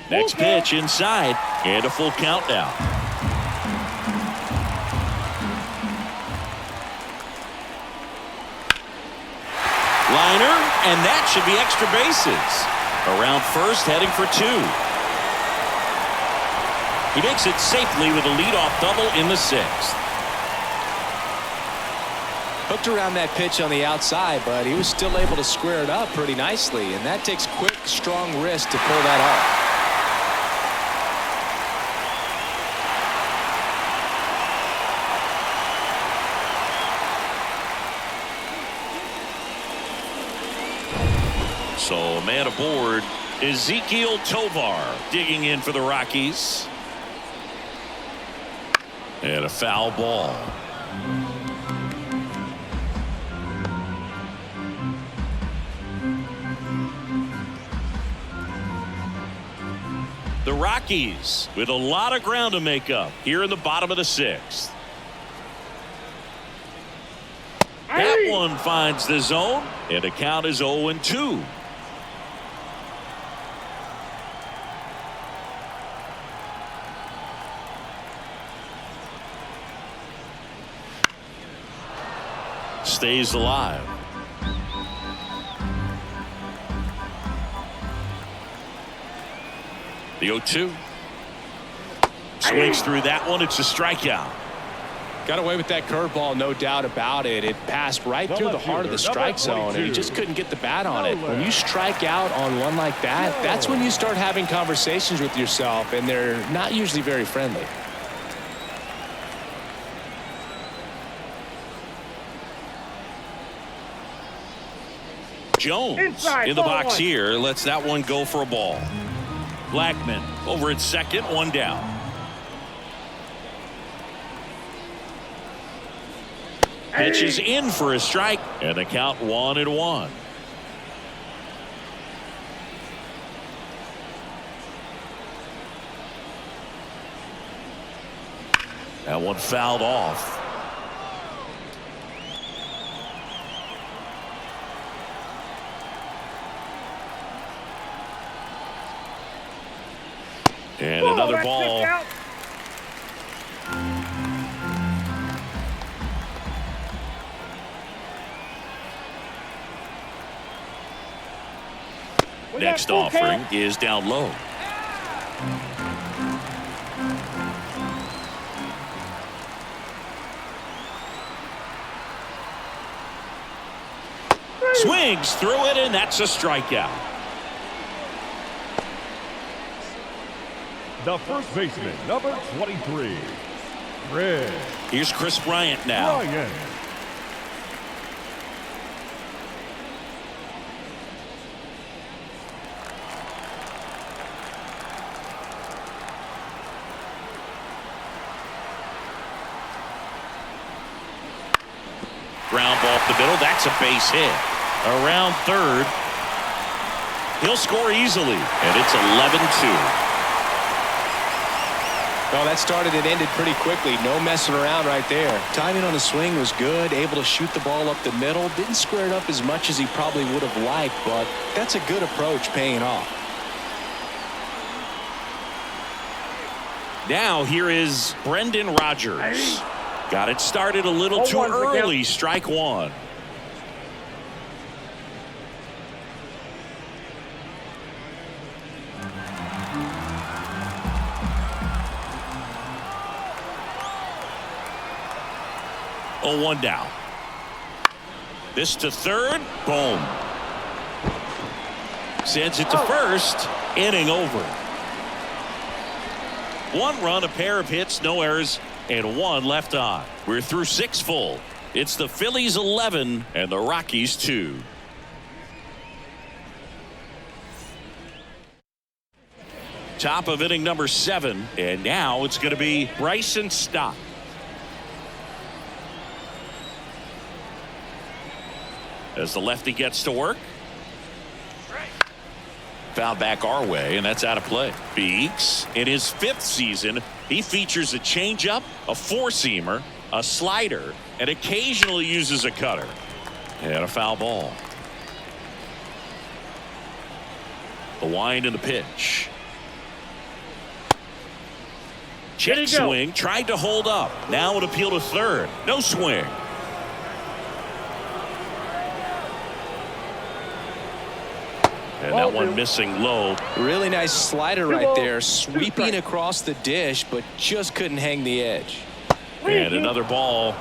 Next pitch inside, and a full count now. Liner, and that should be extra bases. Around first, heading for 2. He makes it safely with a leadoff double in the 6th.
Hooked around that pitch on the outside, but he was still able to square it up pretty nicely, and that takes quick, strong wrist to pull that off.
So, man aboard, Ezekiel Tovar digging in for the Rockies. And a foul ball. The Rockies with a lot of ground to make up here in the bottom of the 6th. That one finds the zone, and the count is 0-2. Stays alive. The 0-2. Swings through that one. It's a strikeout.
Got away with that curveball, no doubt about it. It passed right through the heart of the strike zone, and he just couldn't get the bat on it. When you strike out on one like that, that's when you start having conversations with yourself, and they're not usually very friendly.
Jones
Inside,
in the
ball
box
one.
here lets that one go for a ball. Blackmon over at second, one down. Pitch is in for a strike, and the count 1-1. That one fouled off. And another ball. Next offering is down low. Swings through it, and that's a strikeout.
The first baseman, number 23, Chris.
Here's Chris Bryant now.
Bryant.
Ground ball up the middle. That's a base hit. Around third. He'll score easily, and it's 11-2.
Well, that started and ended pretty quickly. No messing around right there. Timing on the swing was good. Able to shoot the ball up the middle. Didn't square it up as much as he probably would have liked, but that's a good approach paying off.
Now here is Brendan Rodgers. Got it started a little too
0-1 the
early.
count.
Strike one. Oh, 1 down. This to third. Boom. Sends it to first. Inning over. 1 run, a pair of hits, no errors, and 1 left on. We're through 6 full. It's the Phillies 11 and the Rockies 2. Top of inning number 7, and now it's going to be Bryson Stott. As the lefty gets to work. Foul back our way, and that's out of play. Beeks, in his 5th season, he features a changeup, a 4-seamer, a slider, and occasionally uses a cutter. And a foul ball. The wind and the pitch. Check swing, tried to hold up. Now an appeal to third. No swing. And that one missing low.
Really nice slider right there, sweeping across the dish, but just couldn't hang the edge.
And another ball.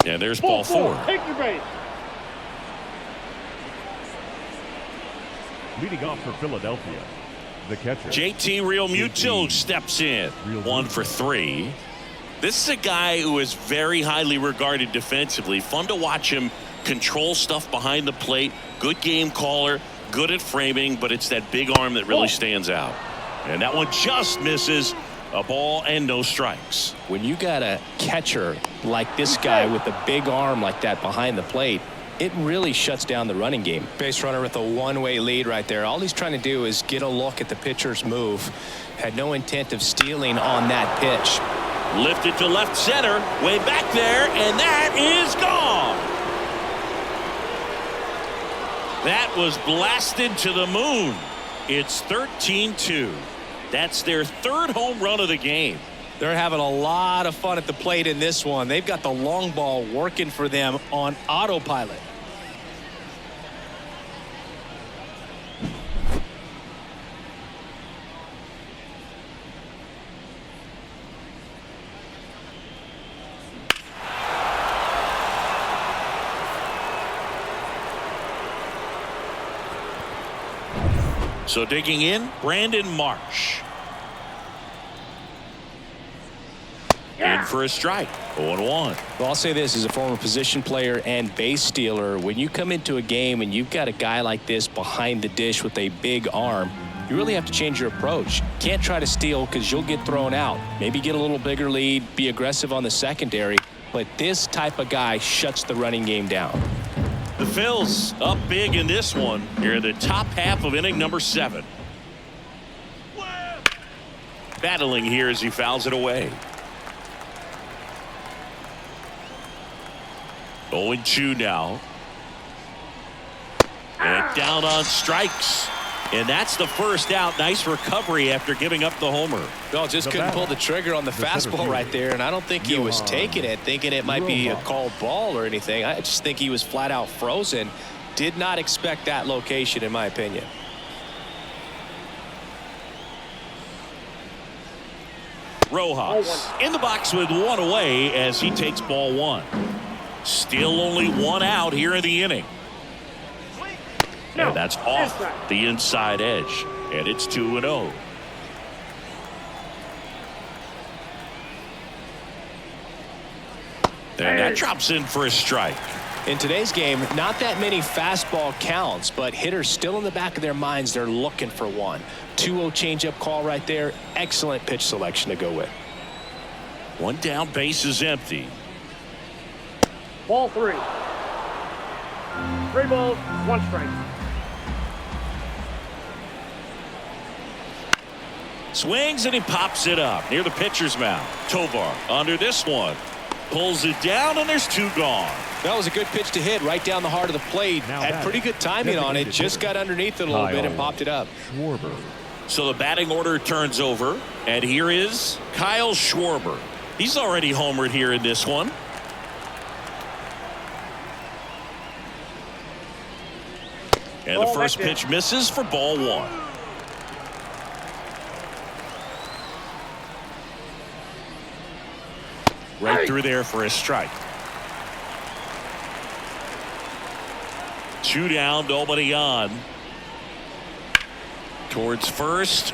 And there's ball 4.
Take your base.
Leading off for Philadelphia, the catcher.
JT Realmuto steps in. 1 for 3. This is a guy who is very highly regarded defensively. Fun to watch him control stuff behind the plate. Good game caller, good at framing, but it's that big arm that really stands out. And that one just misses. A ball and no strikes.
When you got a catcher like this guy with a big arm like that behind the plate, it really shuts down the running game. Base runner with a one-way lead right there. All he's trying to do is get a look at the pitcher's move. Had no intent of stealing on that pitch.
Lifted to left center, way back there, and that is gone. That was blasted to the moon. It's 13-2. That's their 3rd home run of the game.
They're having a lot of fun at the plate in this one. They've got the long ball working for them on autopilot.
So digging in, Brandon Marsh. In for a strike. 0-1.
Well, I'll say this as a former position player and base stealer. When you come into a game and you've got a guy like this behind the dish with a big arm, you really have to change your approach. Can't try to steal because you'll get thrown out. Maybe get a little bigger lead, be aggressive on the secondary. But this type of guy shuts the running game down.
The Phils up big in this one. Here in the top half of inning number 7. Battling here as he fouls it away. 0-2 now. And down on strikes. And that's the first out. Nice recovery after giving up the homer.
Well, just couldn't pull the trigger on the fastball right there, and I don't think he was taking it, thinking it might be a called ball or anything. I just think he was flat out frozen. Did not expect that location, in my opinion.
Rojas in the box with 1 away as he takes ball 1. Still only 1 out here in the inning. And that's off the inside edge. And it's 2-0. And that drops in for a strike.
In today's game, not that many fastball counts, but hitters still in the back of their minds, they're looking for one. 2-0 changeup call right there. Excellent pitch selection to go with.
1 down, base is empty.
Ball 3. 3 balls, 1 strike.
Swings and he pops it up near the pitcher's mound. Tovar under this one. Pulls it down, and there's 2 gone.
That was a good pitch to hit right down the heart of the plate.
Now
Had pretty good timing on it. Just got underneath it a little bit and popped it up.
Schwarber.
So the batting order turns over, and here is Kyle Schwarber. He's already homered here in this one. And the first pitch misses for ball 1. Right through there for a strike. 2 down, nobody on. Towards first.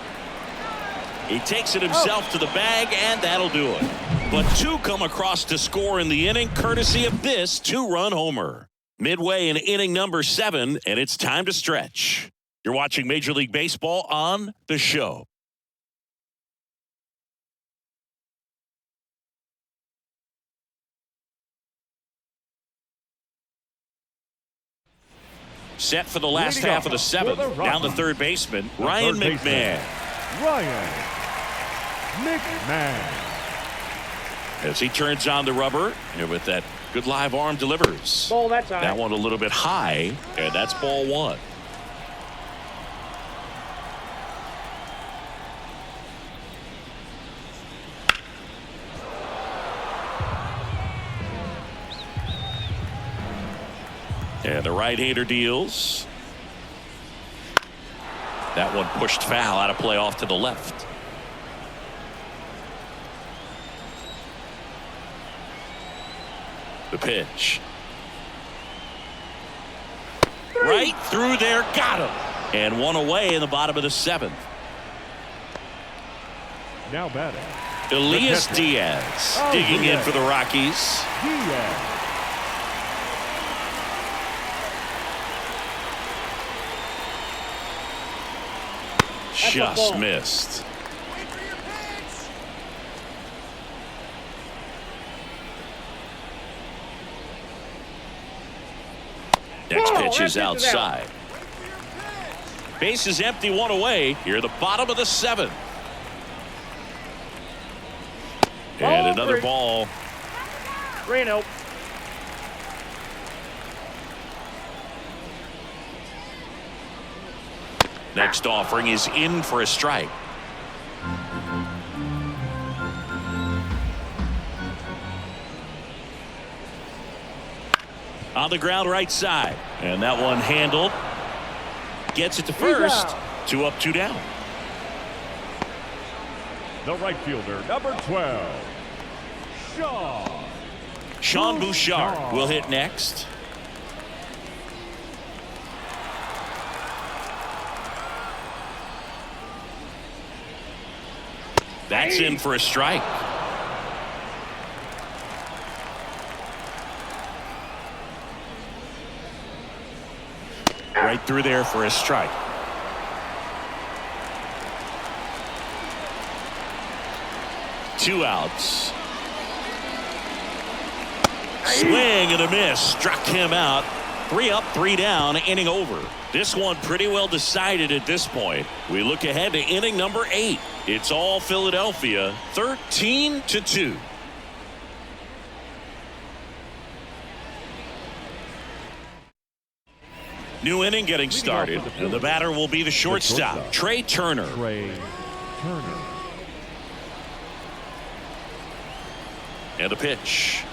He takes it himself to the bag, and that'll do it. But 2 come across to score in the inning, courtesy of this 2-run homer. Midway in inning number 7, and it's time to stretch. You're watching Major League Baseball on The Show. Set for the last half of the 7th. Down the third baseman, Ryan McMahon.
Ryan McMahon.
As he turns on the rubber, and with that good live arm delivers.
Ball that time.
That one a little bit high, and that's ball 1. And the right-hander deals. That one pushed foul out of play off to the left. The pitch. Right through there, got him. And 1 away in the bottom of the 7th.
Now batting.
Elias Diaz digging in for the Rockies.
Diaz.
Just missed. Next pitch is outside. Base is empty, 1 away. Here, the bottom of the 7th. And another ball.
3-0.
Next offering is in for a strike. On the ground right side. And that one handled. Gets it to first. 2 up, 2 down.
The right fielder, number 12.
Sean Bouchard will hit next. That's in for a strike. Right through there for a strike. Two outs. Swing and a miss. Struck him out. 3 up, 3 down, inning over. This one pretty well decided at this point. We look ahead to inning number 8. It's all Philadelphia, 13-2. New inning getting started, and the batter will be the shortstop, Trey Turner. And a pitch.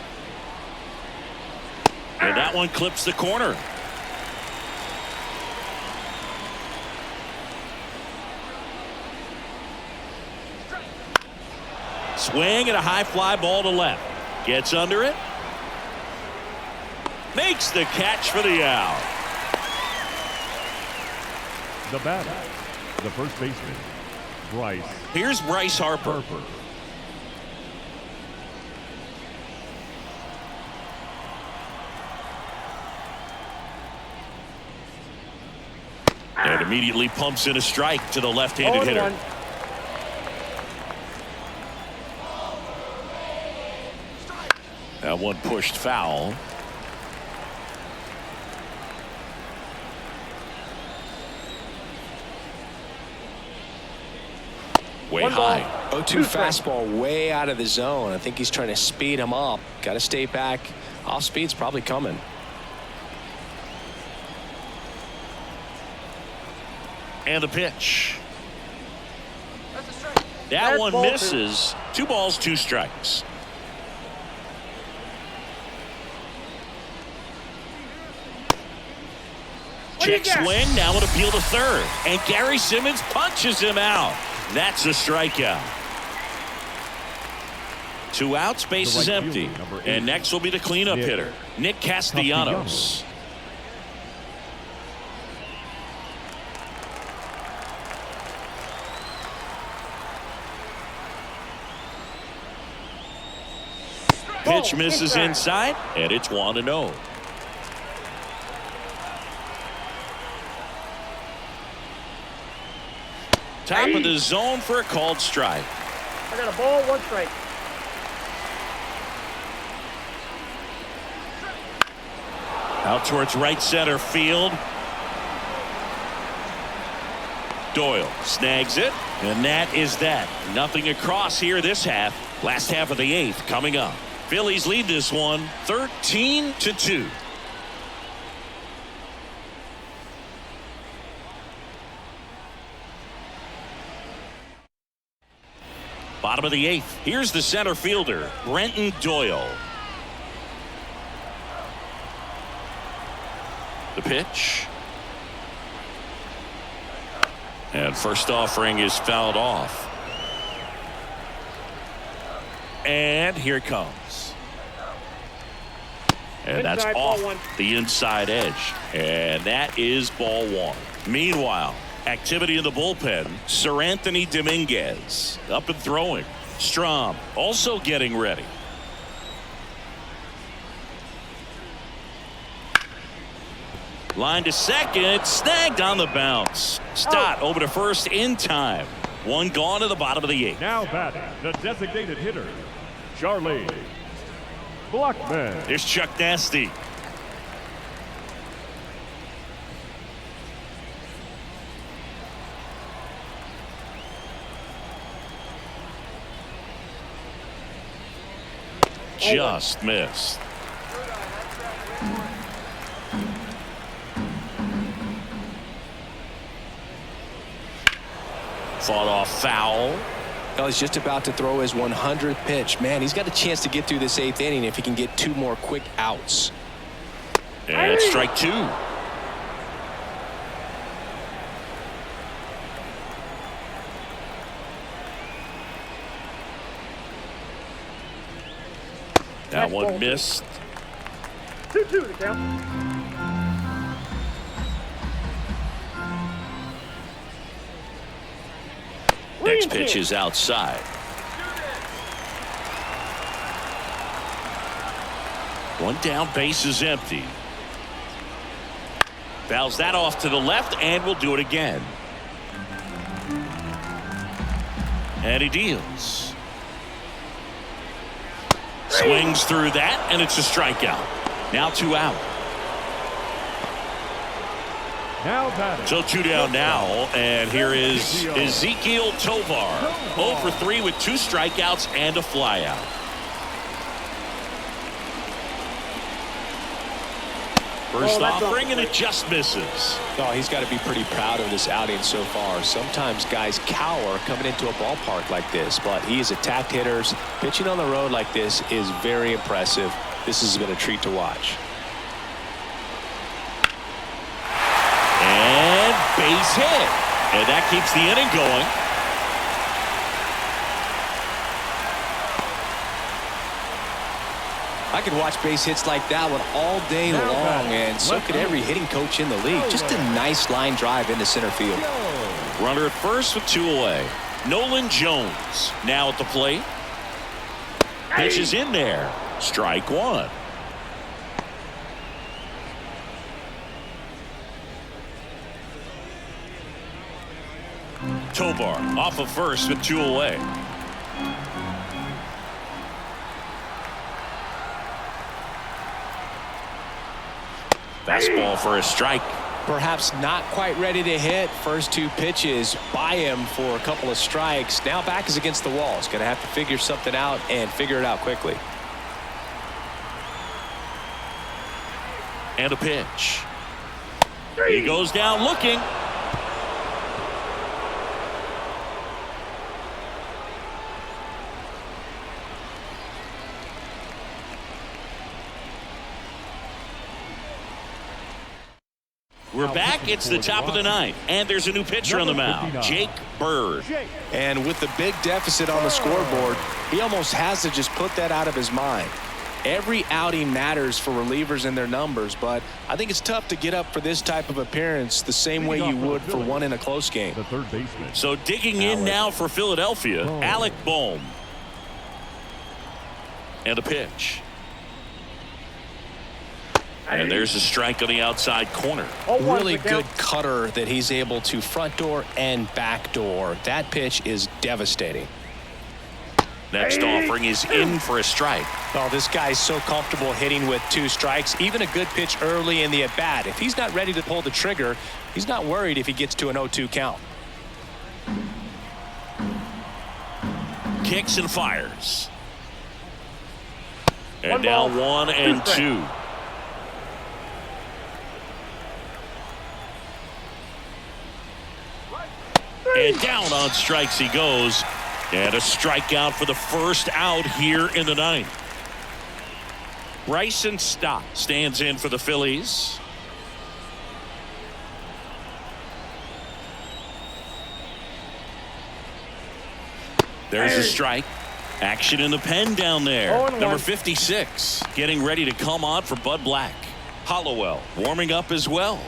And that one clips the corner. Swing and a high fly ball to left. Gets under it. Makes the catch for the out.
The batter, the first baseman, Bryce.
Here's Bryce Harper. And immediately pumps in a strike to the left-handed hitter. That one pushed foul. Way high.
0-2 fastball way out of the zone. I think he's trying to speed him up. Got to stay back. Off speed's probably coming.
And the pitch. That
That's
one
ball
misses. 2 balls, 2 strikes. Check swing, now an appeal to third. And Gary Simmons punches him out. That's a strikeout. 2 outs, base is empty. And next will be the cleanup hitter, Nick Castellanos. Pitch misses inside, and it's 1-0. Top of the zone for a called strike.
I got a ball, 1 strike.
Out towards right center field. Doyle snags it, and that is that. Nothing across here this half. Last half of the 8th coming up. Phillies lead this one 13-2. Bottom of the 8th. Here's the center fielder, Brenton Doyle. The pitch. And first offering is fouled off. And here it comes. And that's off the inside edge. And that is ball 1. Meanwhile, activity in the bullpen. Sir Anthony Dominguez up and throwing. Strom also getting ready. Line to second, snagged on the bounce. Stott over to first in time. 1 gone to the bottom of the 8th.
Now batting, the designated hitter, Charlie Blackman.
Here's Chuck Nasty. Just missed. Fought off foul.
Well, he's just about to throw his 100th pitch. Man, he's got a chance to get through this 8th inning if he can get 2 more quick outs.
And strike 2. That one missed.
2-2 the count.
Next pitch is outside. One down, base is empty. Fouls that off to the left and will do it again. And he deals. Swings through that, and it's a strikeout. Now 2 out.
Now batting.
So 2 down now, and here is Ezekiel Tovar. 0 for 3 with 2 strikeouts and a flyout. First offering, and it just misses.
Oh, he's got to be pretty proud of this outing so far. Sometimes guys cower coming into a ballpark like this, but he has attacked hitters. Pitching on the road like this is very impressive. This has been a treat to watch.
And base hit. And that keeps the inning going.
I could watch base hits like that one all day long, and so could every hitting coach in the league. Just a nice line drive into center field.
Runner at first with 2 away. Nolan Jones now at the plate. Pitch is in there. Strike 1. Tovar off of first with 2 away. Fastball for a strike.
Perhaps not quite ready to hit. First 2 pitches by him for a couple of strikes. Now back is against the wall. He's going to have to figure something out and figure it out quickly.
And a pitch. He goes down looking. We're back. It's the top of the 9th, and there's a new pitcher on the mound, Jake Bird.
And with the big deficit on the scoreboard, he almost has to just put that out of his mind. Every outing matters for relievers and their numbers, but I think it's tough to get up for this type of appearance the same way you would for one in a close game.
The third baseman.
So digging in now for Philadelphia, Alec Bohm. And a pitch. And there's a strike on the outside corner.
Really good cutter that he's able to front door and back door. That pitch is devastating.
Next offering is in for a strike.
Oh, this guy's so comfortable hitting with 2 strikes. Even a good pitch early in the at-bat. If he's not ready to pull the trigger, he's not worried if he gets to an 0-2 count.
Kicks and fires. And now 1 and 2. And down on strikes he goes. And a strikeout for the first out here in the 9th. Bryson Stott stands in for the Phillies. There's a strike. Action in the pen down there. Number 56 getting ready to come on for Bud Black. Hollowell warming up as well.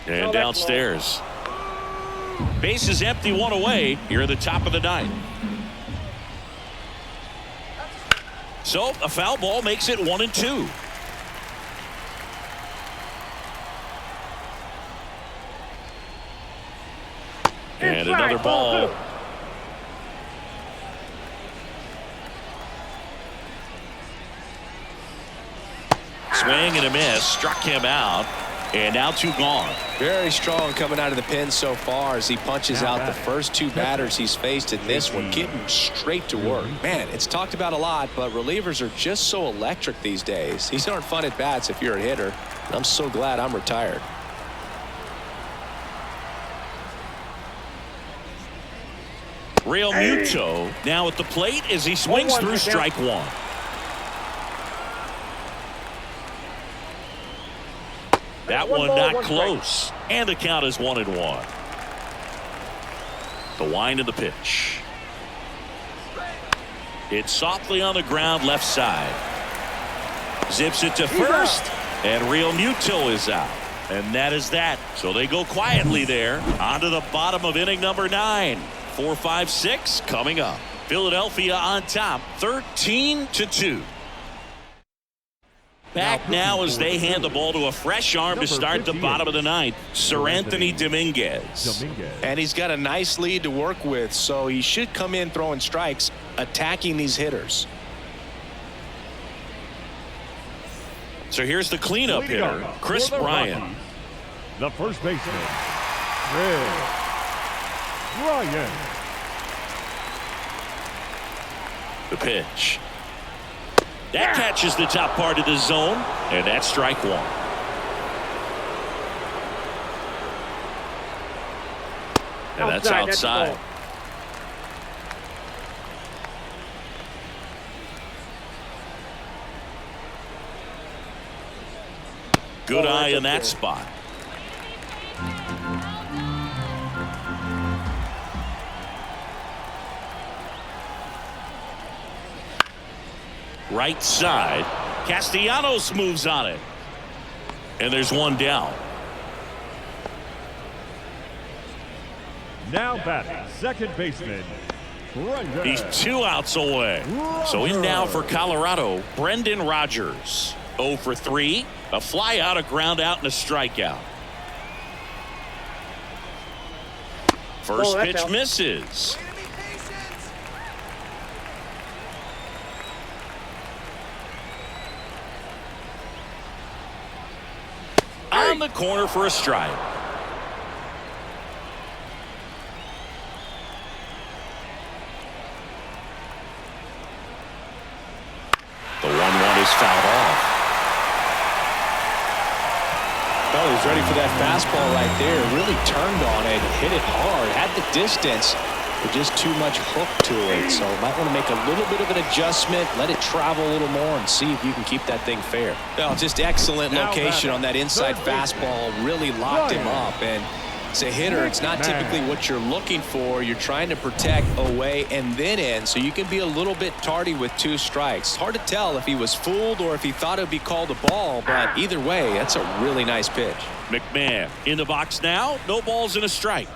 And downstairs. Base is empty, 1 away. Here at the top of the 9th. So a foul ball makes it 1 and 2. And another ball. Swing and a miss. Struck him out. And now 2 gone.
Very strong coming out of the pen so far as he punches out the first 2 batters he's faced in this one, getting straight to work. Man, it's talked about a lot, but relievers are just so electric these days. These aren't fun at bats if you're a hitter. I'm so glad I'm retired.
Real Muto now at the plate as he swings through strike 1. That one not close. And the count is 1 and 1. The wind of the pitch. It's softly on the ground left side. Zips it to first. And Real Muto is out. And that is that. So they go quietly there. On to the bottom of inning number 9. 4, 5, 6 coming up. Philadelphia on top 13-2. Back now as they hand the ball to a fresh arm to start the bottom of the 9th, Seranthony Dominguez.
And he's got a nice lead to work with, so he should come in throwing strikes, attacking these hitters.
So here's the cleanup hitter, Chris Bryant.
Rockies, the first baseman, Chris Bryant.
The pitch. That catches the top part of the zone, and that's strike 1. And that's outside. Good eye in that spot. Right side. Castellanos moves on it. And there's 1 down.
Now batting, second baseman, Brendan.
He's 2 outs away. So in now for Colorado, Brendan Rodgers. 0 for 3. A fly out, a ground out, and a strikeout. First pitch misses. around the corner for a strike. The 1-1 is fouled off.
Well, he's ready for that fastball right there. Really turned on it, hit it hard, had the distance, but just too much hook to it. So might want to make a little bit of an adjustment, let it travel a little more, and see if you can keep that thing fair. Well, just excellent location on that inside fastball. Really locked him up. And as a hitter, it's not typically what you're looking for. You're trying to protect away and then in, so you can be a little bit tardy with 2 strikes. Hard to tell if he was fooled or if he thought it would be called a ball, but either way, that's a really nice pitch.
McMahon in the box now. No balls and a strike.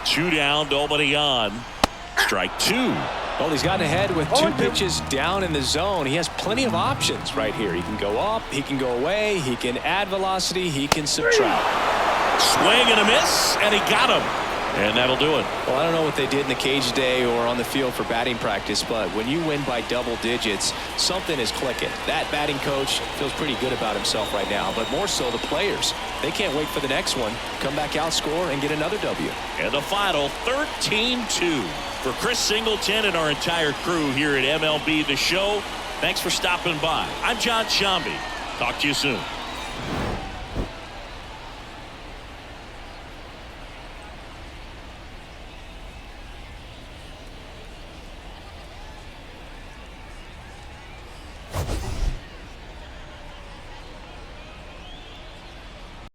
Two down, nobody on. Strike 2.
Well, he's gotten ahead with 2 pitches down in the zone. He has plenty of options right here. He can go up, he can go away, he can add velocity, he can subtract.
Swing and a miss, and he got him. And that'll do it.
Well, I don't know what they did in the cage today or on the field for batting practice, but when you win by double digits, something is clicking. That batting coach feels pretty good about himself right now, but more so the players. They can't wait for the next one. Come back out, score, and get another W.
And the final 13-2. For Chris Singleton and our entire crew here at MLB The Show, thanks for stopping by. I'm John Shambi. Talk to you soon.